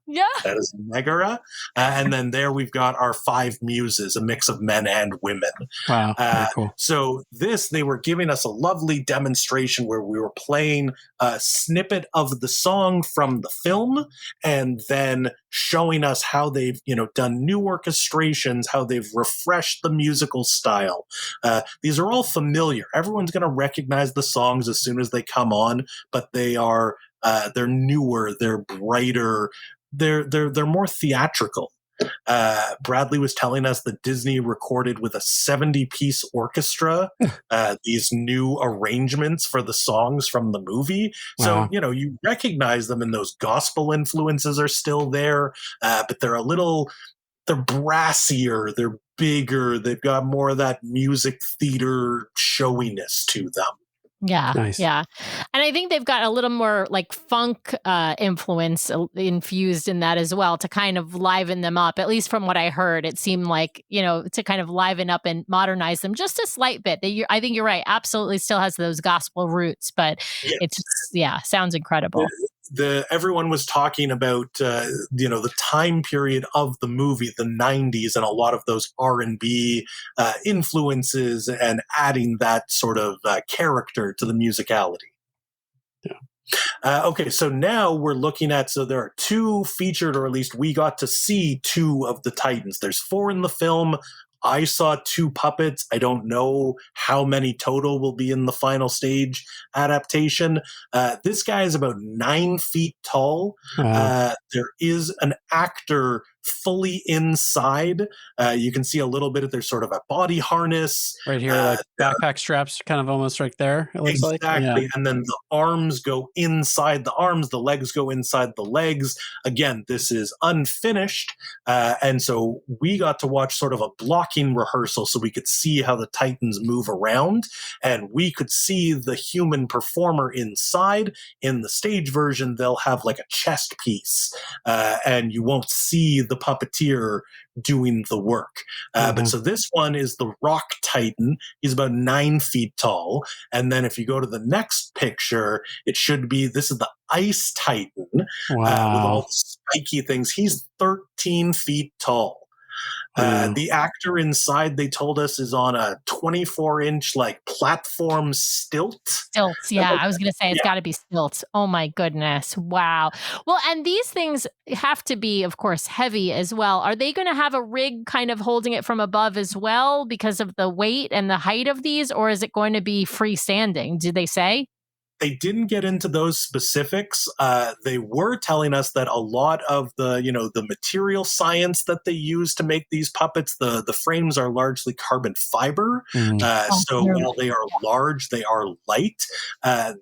Yeah. That is Megara. And then there we've got our 5 muses, a mix of men and women. Wow, very cool. So they were giving us a lovely demonstration where we were playing a snippet of the song from the film and then showing us how they've, done new orchestrations, how they've refreshed the musical style. These are all familiar. Everyone's going to recognize the songs as soon as they come on, but they're newer, they're brighter, they're more theatrical. Bradley was telling us that Disney recorded with a 70-piece orchestra these new arrangements for the songs from the movie. Wow. So, you recognize them, and those gospel influences are still there, but they're brassier, they're bigger, they've got more of that music theater showiness to them. Yeah. Nice. Yeah. And I think they've got a little more like funk influence infused in that as well to kind of liven them up. At least from what I heard, it seemed like, to kind of liven up and modernize them just a slight bit. I think you're right. Absolutely still has those gospel roots, but it's sounds incredible. Everyone was talking about the time period of the movie, the 90s, and a lot of those R&B influences, and adding that sort of character to the musicality. Okay, so now we're looking at, there are 2 featured, or at least we got to see 2 of the Titans. There's 4 in the film. I saw 2 puppets. I don't know how many total will be in the final stage adaptation. This guy is about 9 feet tall. Wow. There is an actor fully inside. You can see a little bit of there's sort of a body harness. Right here, like backpack straps kind of almost right there, it looks exactly. like. Yeah. And then the arms go inside the arms, the legs go inside the legs. Again, this is unfinished. And so we got to watch sort of a blocking rehearsal so we could see how the Titans move around. And we could see the human performer inside. In the stage version, they'll have like a chest piece. And you won't see the puppeteer doing the work. But so this one is the Rock Titan. He's about 9 feet tall. And then if you go to the next picture, this is the Ice Titan. Wow. With all the spiky things. He's 13 feet tall. The actor inside, they told us, is on a 24-inch like platform stilt. Stilts, yeah, I was gonna say it's Yeah, gotta be stilts. Oh my goodness, wow. Well, and these things have to be, of course, heavy as well. Are they gonna have a rig kind of holding it from above as well because of the weight and the height of these, or is it going to be freestanding? Did they say? they didn't get into those specifics. They were telling us that a lot of the material science that they use to make these puppets, the frames are largely carbon fiber. Oh, So they're while they are large, they are light.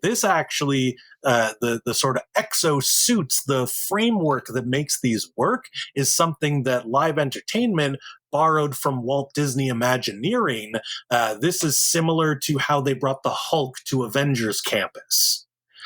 This actually, the sort of exosuits, the framework that makes these work, is something that live entertainment borrowed from Walt Disney Imagineering. This is similar to how they brought the Hulk to Avengers Campus.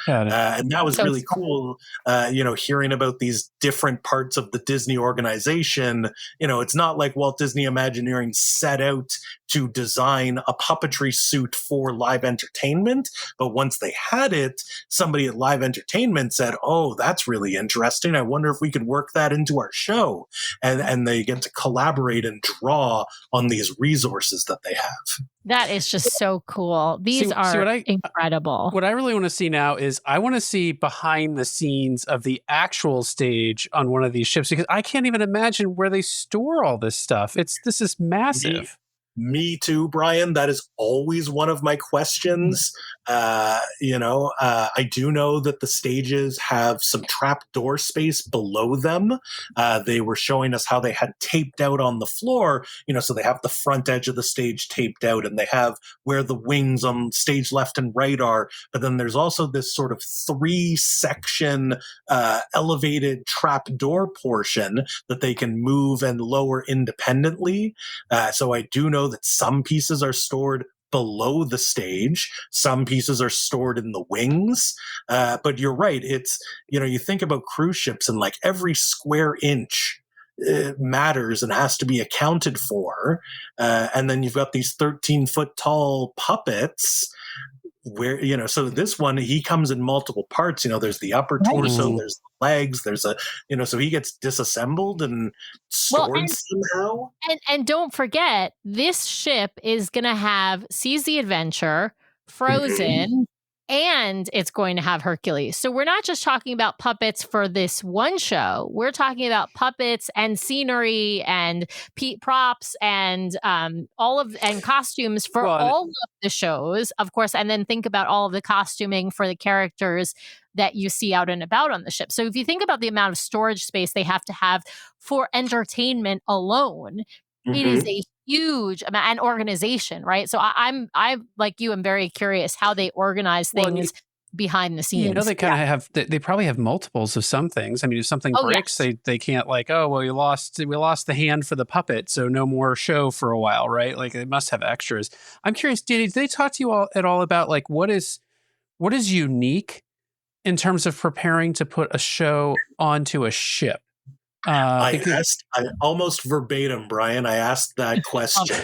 Got it. And that was so really smart. cool, hearing about these different parts of the Disney organization. It's not like Walt Disney Imagineering set out to design a puppetry suit for live entertainment, but once they had it, somebody at live entertainment said, "Oh, that's really interesting. I wonder if we could work that into our show." And they get to collaborate and draw on these resources that they have. That is just so cool. These See are what I incredible. what I really want to see now is I want to see behind the scenes of the actual stage on one of these ships, because I can't even imagine where they store all this stuff. This is Me, massive. Me too, Brian. That is always one of my questions. I do know that the stages have some trap door space below them. They were showing us how they had taped out on the floor, so they have the front edge of the stage taped out, and they have where the wings on stage left and right are. But then there's also this sort of 3-section elevated trap door portion that they can move and lower independently. So I do know that some pieces are stored below the stage, some pieces are stored in the wings. But you're right. It's, you think about cruise ships, and like every square inch matters and has to be accounted for. And then you've got these 13-foot tall puppets where, so this one, he comes in multiple parts. There's the upper Right. torso, there's the legs, there's so he gets disassembled and Well, stored somehow. and don't forget, this ship is gonna have Seas the Adventure, Mhm. Frozen, and it's going to have Hercules. So we're not just talking about puppets for this one show. We're talking about puppets and scenery and props and and costumes for Well, and all of the shows, of course. And then think about all of the costuming for the characters that you see out and about on the ship. So if you think about the amount of storage space they have to have for entertainment alone, it is Mhm. a huge amount and organization, right? So I like you, am very curious how they organize well, and things behind the you know, scenes. they kind of have. They probably have multiples of some things. I mean, if something Oh breaks, yes. they can't like, oh well, we lost the hand for the puppet, so no more show for a while, right? Like they must have extras. I'm curious, did they talk to you all at all about like what is unique in terms of preparing to put a show onto a ship? Because I almost verbatim, Brian. I asked that question.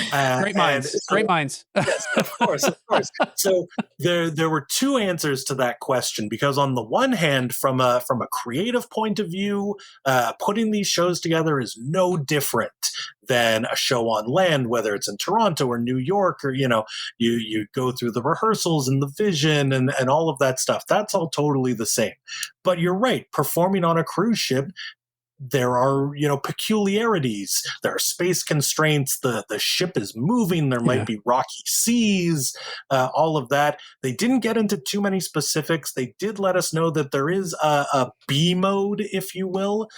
great And minds, great so, minds. yes, of course, of course. So there were two answers to that question, because on the one hand, from a creative point of view, putting these shows together is no different than a show on land, whether it's in Toronto or New York, or you go through the rehearsals and the vision and all of that stuff. That's all totally the same. But you're right, performing on a cruise ship, there are peculiarities, there are space constraints, the ship is moving, there might Yeah. be rocky seas, all of that. They didn't get into too many specifics. They did let us know that there is a B mode, if you will,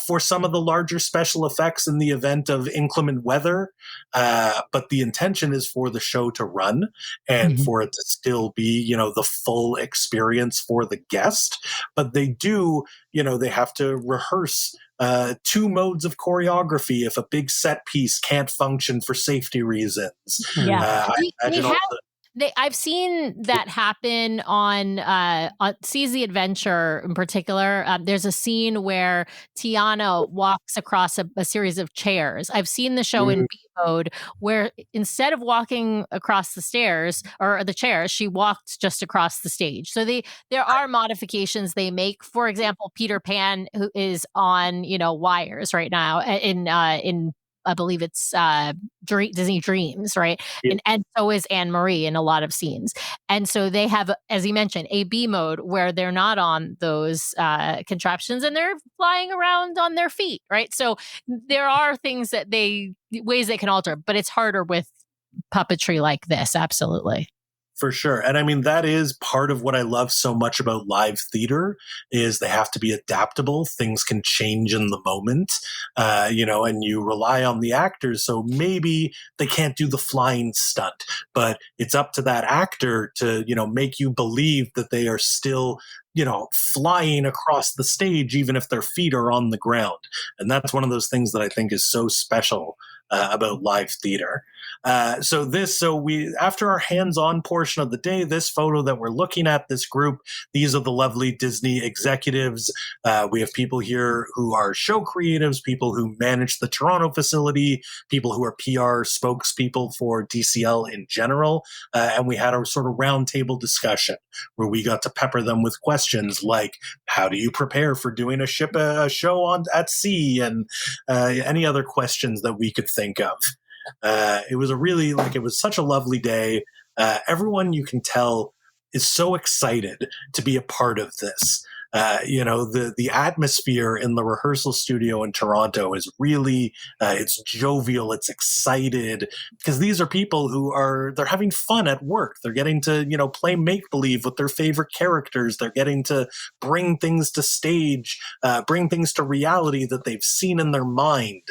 for some of the larger special effects in the event of inclement weather, but the intention is for the show to run and Mhm. for it to still be the full experience for the guest. But they do, they have to rehearse 2 modes of choreography if a big set piece can't function for safety reasons. Yeah. Hmm. I They imagine have all the I've seen that happen on Seize the Adventure in particular. There's a scene where Tiana walks across a series of chairs. I've seen the show in Mm, B mode where instead of walking across the stairs or the chairs, she walked just across the stage. So there are modifications they make. For example, Peter Pan, who is on wires right now in I believe it's Disney Dreams, right? yeah, And so is Anne Marie in a lot of scenes. And so they have, as you mentioned, a B mode where they're not on those contraptions and they're flying around on their feet, right? So there are things ways they can alter, but it's harder with puppetry like this. Absolutely. for sure. And I mean, that is part of what I love so much about live theater is they have to be adaptable. Things can change in the moment, and you rely on the actors. So maybe they can't do the flying stunt, but it's up to that actor to, make you believe that they are still flying across the stage, even if their feet are on the ground. And that's one of those things that I think is so special about live theater. So we, after our hands-on portion of the day, this photo that we're looking at, this group, these are the lovely Disney executives. We have people here who are show creatives, people who manage the Toronto facility, people who are PR spokespeople for DCL in general. And we had a sort of roundtable discussion where we got to pepper them with questions like, how do you prepare for doing a show at sea, and any other questions that we could think of. It was it was such a lovely day. Everyone, you can tell, is so excited to be a part of this. The atmosphere in the rehearsal studio in Toronto is really it's jovial, it's excited, because these are people they're having fun at work. They're getting to play make believe with their favorite characters. They're getting to bring things to stage, bring things to reality that they've seen in their mind.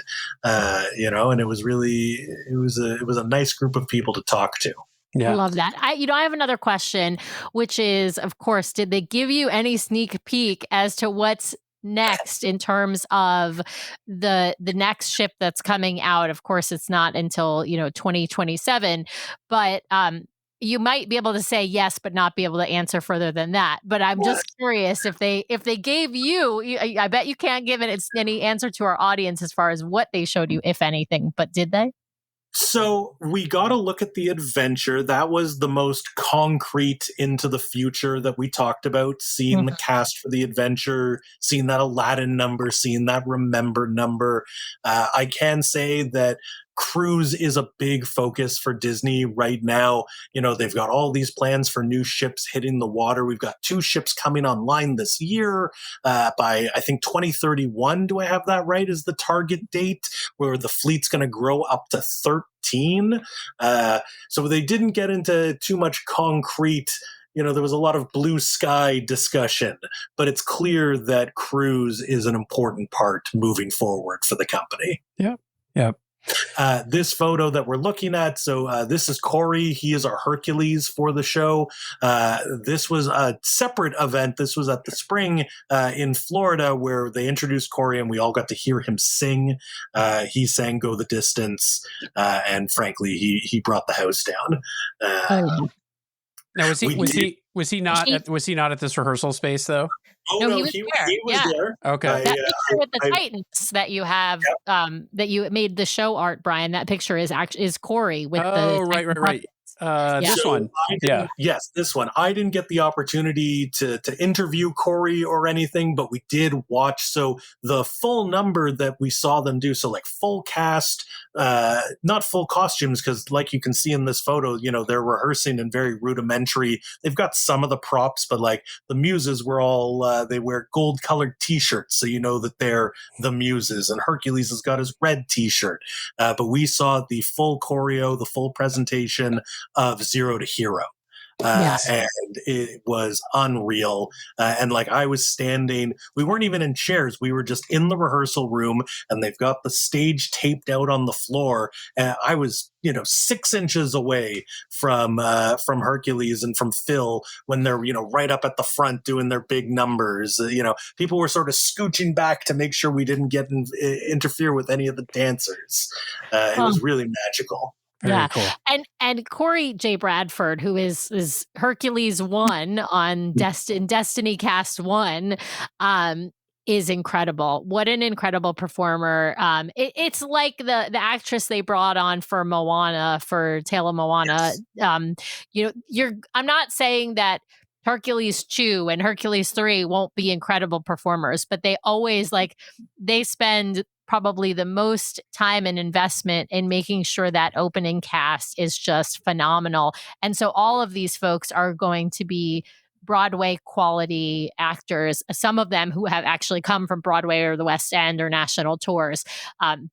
And it was a nice group of people to talk to. I Yeah. love that. I have another question, which is, of course, did they give you any sneak peek as to what's next in terms of the next ship that's coming out? Of course, it's not until 2027, but you might be able to say yes, but not be able to answer further than that. But I'm just curious if they gave I bet you can't give any answer to our audience as far as what they showed you, if anything. But did they? So we got to look at the adventure. That was the most concrete into the future that we talked about, seeing the cast for the adventure, seeing that Aladdin number, seeing that Remember number. I can say that cruise is a big focus for Disney right now. They've got all these plans for new ships hitting the water. We've got 2 ships coming online this year by, I think, 2031. Do I have that right? Is the target date where the fleet's going to grow up to 13? So they didn't get into too much concrete. There was a lot of blue sky discussion, but it's clear that cruise is an important part moving forward for the company. Yeah. Yeah. This photo that we're looking at, so this is Corey. He is our Hercules for the show. This was a separate event. This was at the Spring in Florida, where they introduced Corey and we all got to hear him sing. He sang Go the Distance, and frankly, he brought the house down. Now, was he not at this rehearsal space though? Oh, No, no, he was there. he was Yeah. there. Okay. That picture with the I- Titans that you have, Yep. that you made the show art, Brian. That picture is Corey with the Oh, right. Titan Yeah. This So one. Yeah. Yes, this one. I didn't get the opportunity to interview Corey or anything, but we did watch. So the full number that we saw them do, so like full cast, not full costumes, because like you can see in this photo, they're rehearsing in very rudimentary. They've got some of the props, but like the muses were all, they wear gold colored t-shirts. So you know that they're the muses, and Hercules has got his red t-shirt. But we saw the full choreo, the full presentation of Zero to Hero. Yes. And it was unreal. And like I was standing, we weren't even in chairs. We were just in the rehearsal room, and they've got the stage taped out on the floor. And I was, 6 inches away from Hercules and from Phil when they're, right up at the front doing their big numbers. People were sort of scooching back to make sure we didn't interfere with any of the dancers. It was really magical. Very Yeah. cool. And Corey J. Bradford, who is Hercules 1 on Destiny Cast 1, um, is incredible. What an incredible performer. It's like the actress they brought on for Moana, for Tale of Moana. Yes. I'm not saying that Hercules 2 and Hercules 3 won't be incredible performers, but they always they spend probably the most time and investment in making sure that opening cast is just phenomenal. And so all of these folks are going to be Broadway quality actors, some of them who have actually come from Broadway or the West End or national tours.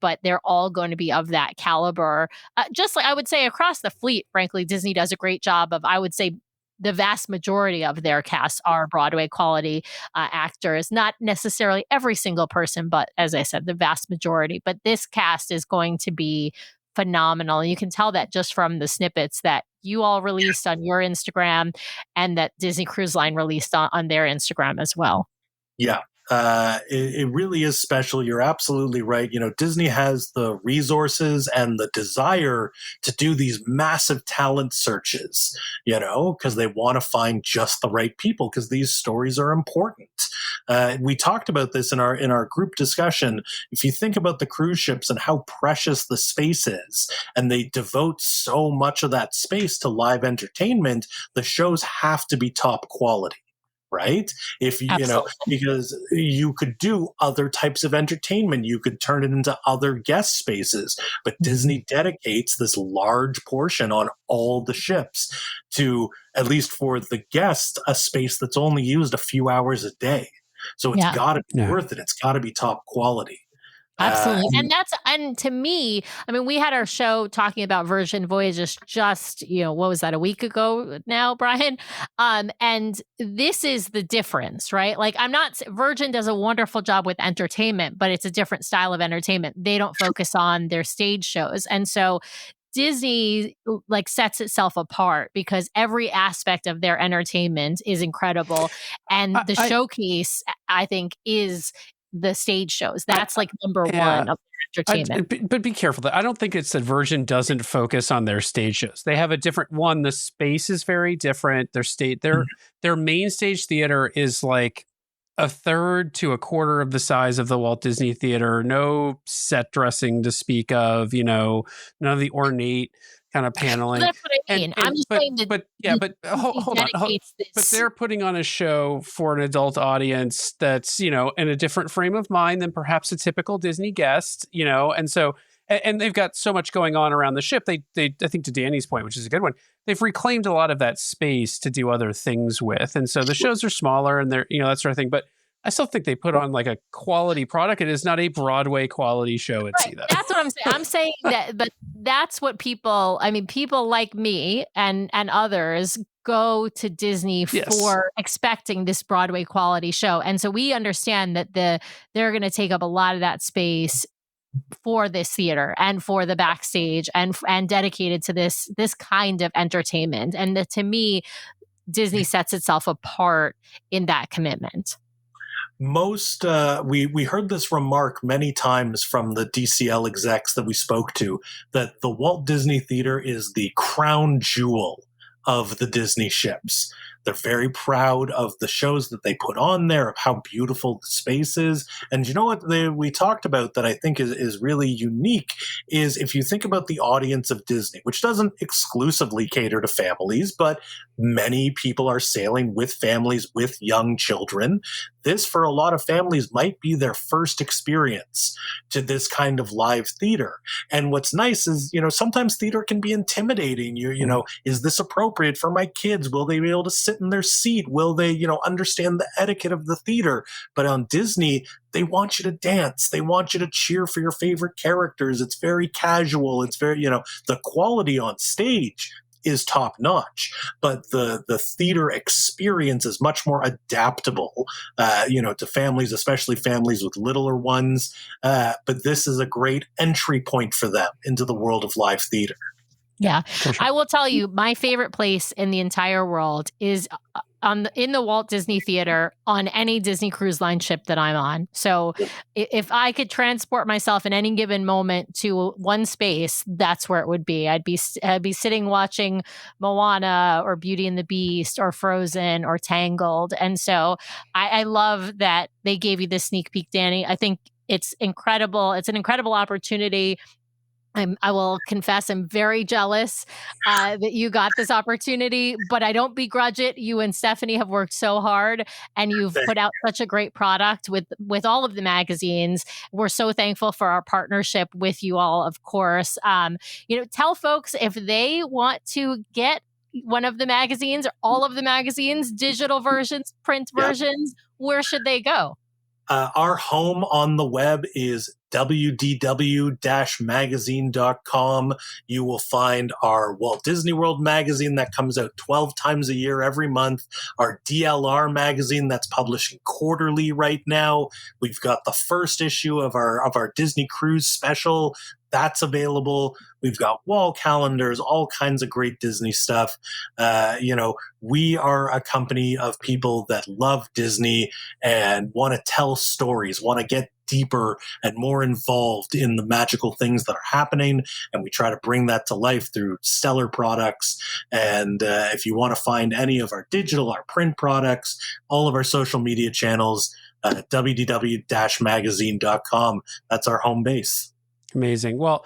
But they're all going to be of that caliber. Just like I would say across the fleet, frankly, Disney does a great job of, I would say, the vast majority of their casts are Broadway quality actors. Not necessarily every single person, but as I said, the vast majority. But this cast is going to be phenomenal. And you can tell that just from the snippets that you all released on your Instagram and that Disney Cruise Line released on their Instagram as well. Yeah. It really is special. You're absolutely right. Disney has the resources and the desire to do these massive talent searches, because they want to find just the right people, because these stories are important. We talked about this in our group discussion. If you think about the cruise ships and how precious the space is, and they devote so much of that space to live entertainment, the shows have to be top quality. Right? If Absolutely. because you could do other types of entertainment, you could turn it into other guest spaces, but Disney dedicates this large portion on all the ships to, at least for the guest, a space that's only used a few hours a day. So it's Yeah. got to be Yeah. worth it. It's got to be top quality. Absolutely. And to me, I mean, we had our show talking about Virgin Voyages just, what was that, a week ago now, Brian? And this is the difference, right? Like Virgin does a wonderful job with entertainment, but it's a different style of entertainment. They don't focus on their stage shows. And so Disney sets itself apart because every aspect of their entertainment is incredible. And the showcase, I think, is the stage shows. That's number one of entertainment. But be careful. I don't think it's that Virgin doesn't focus on their stage shows. They have a different one. The space is very different. Their main stage theater is like a third to a quarter of the size of the Walt Disney Theater. No set dressing to speak of. None of the ornate kind of paneling. That's what I mean. I'm just saying that. Hold on. But they're putting on a show for an adult audience that's, in a different frame of mind than perhaps a typical Disney guest, and so, and they've got so much going on around the ship. They, I think to Danny's point, which is a good one, they've reclaimed a lot of that space to do other things with. And so the shows are smaller and they're, that sort of thing. But I still think they put on a quality product. It is not a Broadway quality show. Right. That's what I'm saying. I'm saying that, but that's what people like me and others go to Disney for expecting this Broadway quality show. And so we understand that they're going to take up a lot of that space for this theater and for the backstage and dedicated to this kind of entertainment. And to me, Disney sets itself apart in that commitment. We heard this remark many times from the DCL execs that we spoke to, that the Walt Disney Theater is the crown jewel of the Disney ships. They're very proud of the shows that they put on there, of how beautiful the space is. And you know what we talked about that I think is really unique is if you think about the audience of Disney, which doesn't exclusively cater to families, but many people are sailing with families with young children. This, for a lot of families, might be their first experience to this kind of live theater. And what's nice is, sometimes theater can be intimidating. Is this appropriate for my kids? Will they be able to sit in their seat? Will they, understand the etiquette of the theater? But on Disney, they want you to dance. They want you to cheer for your favorite characters. It's very casual. It's very, the quality on stage is top notch, but the theater experience is much more adaptable, to families, especially families with littler ones. But this is a great entry point for them into the world of live theater. Yeah. Sure. I will tell you, my favorite place in the entire world is in the Walt Disney Theater on any Disney Cruise Line ship that I'm on. So if I could transport myself in any given moment to one space, that's where it would be. I'd be sitting watching Moana or Beauty and the Beast or Frozen or Tangled. And so I love that they gave you this sneak peek, Danny. I think it's incredible. It's an incredible opportunity. I will confess, I'm very jealous that you got this opportunity, but I don't begrudge it. You and Stephanie have worked so hard, and you've put out such a great product with all of the magazines. We're so thankful for our partnership with you all, of course. Tell folks if they want to get one of the magazines or all of the magazines, digital versions, print versions, where should they go? Our home on the web is www-magazine.com. You will find our Walt Disney World magazine that comes out 12 times a year every month, our DLR magazine that's publishing quarterly right now. We've got the first issue of our Disney Cruise special. That's available. We've got wall calendars, all kinds of great Disney stuff. We are a company of people that love Disney and want to tell stories, want to get deeper and more involved in the magical things that are happening. And we try to bring that to life through stellar products. And if you want to find any of our digital, our print products, all of our social media channels, www-magazine.com. That's our home base. Amazing. Well,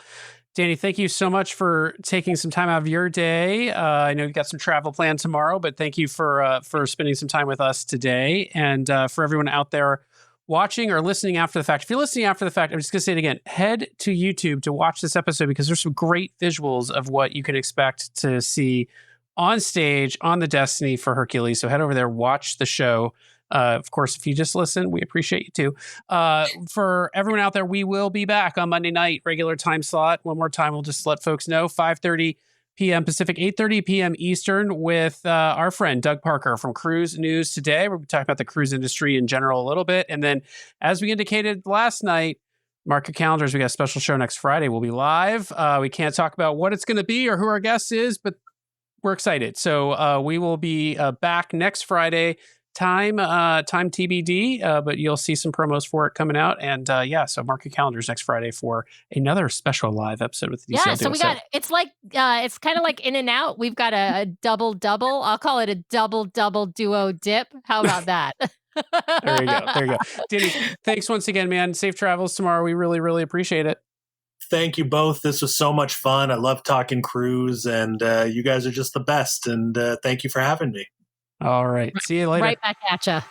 Danny, thank you so much for taking some time out of your day. I know you've got some travel planned tomorrow, but thank you for spending some time with us today. And for everyone out there watching or listening after the fact, if you're listening after the fact, I'm just going to say it again, head to YouTube to watch this episode because there's some great visuals of what you can expect to see on stage on the Destiny for Hercules. So head over there, watch the show. Of course, if you just listen, we appreciate you too. For everyone out there, we will be back on Monday night, regular time slot. One more time, we'll just let folks know, 5:30 p.m. Pacific, 8:30 p.m. Eastern with our friend Doug Parker from Cruise News Today. We'll be talking about the cruise industry in general a little bit. And then, as we indicated last night, mark your calendars. We got a special show next Friday. We'll be live. We can't talk about what it's going to be or who our guest is, but we're excited. So we will be back next Friday. Time TBD, but you'll see some promos for it coming out. And so mark your calendars next Friday for another special live episode with the DCL Duo. So we got, it's kind of like In and Out. We've got a double. I'll call it a double duo dip. How about that? There you go. Danny, thanks once again, man. Safe travels tomorrow. We really, really appreciate it. Thank you both. This was so much fun. I love talking cruise, and you guys are just the best. And thank you for having me. All right. See you later. Right back at ya.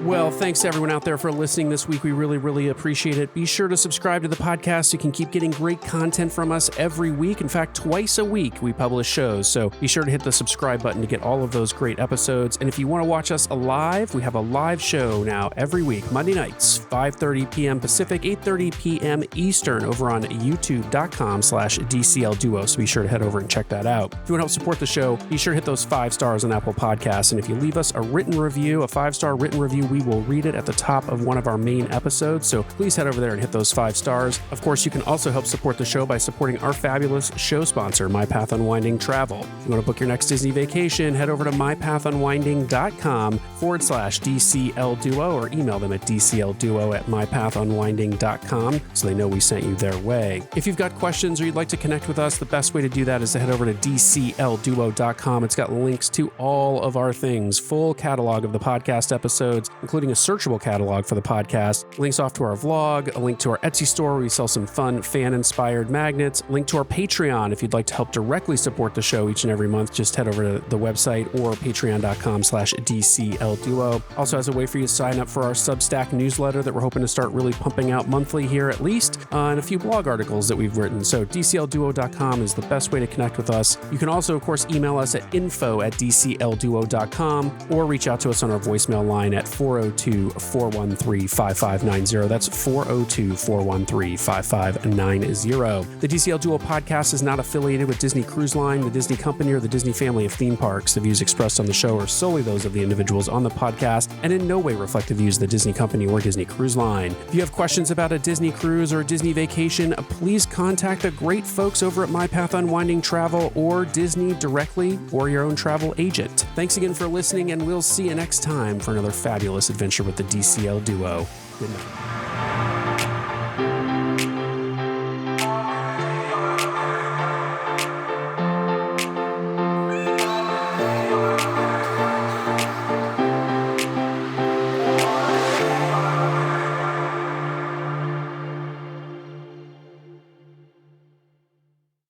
Well, thanks to everyone out there for listening this week. We really, really appreciate it. Be sure to subscribe to the podcast so you can keep getting great content from us every week. In fact, twice a week we publish shows. So be sure to hit the subscribe button to get all of those great episodes. And if you want to watch us live, we have a live show now every week, Monday nights, 5:30 p.m. Pacific, 8:30 p.m. Eastern over on youtube.com/DCL Duo. So be sure to head over and check that out. If you want to help support the show, be sure to hit those 5 stars on Apple Podcasts. And if you leave us a written review, a 5-star written review, we will read it at the top of one of our main episodes. So please head over there and hit those 5 stars. Of course, you can also help support the show by supporting our fabulous show sponsor, My Path Unwinding Travel. If you want to book your next Disney vacation, head over to mypathunwinding.com/DCL Duo or email them at dclduo@mypathunwinding.com so they know we sent you their way. If you've got questions or you'd like to connect with us, the best way to do that is to head over to dclduo.com. It's got links to all of our things, full catalog of the podcast episodes, including a searchable catalog for the podcast, links off to our vlog, a link to our Etsy store where we sell some fun fan-inspired magnets, link to our Patreon if you'd like to help directly support the show each and every month. Just head over to the website or patreon.com/DCL Duo. Also has a way for you to sign up for our Substack newsletter that we're hoping to start really pumping out monthly here at least, and a few blog articles that we've written. So dclduo.com is the best way to connect with us. You can also, of course, email us at info@dclduo.com or reach out to us on our voicemail line at 4 402-413-5590. That's 402-413-5590. The DCL Duo podcast is not affiliated with Disney Cruise Line, the Disney Company, or the Disney family of theme parks. The views expressed on the show are solely those of the individuals on the podcast and in no way reflect the views of the Disney Company or Disney Cruise Line. If you have questions about a Disney cruise or a Disney vacation, please contact the great folks over at My Path Unwinding Travel or Disney directly or your own travel agent. Thanks again for listening, and we'll see you next time for another fabulous adventure with the DCL Duo. Good night.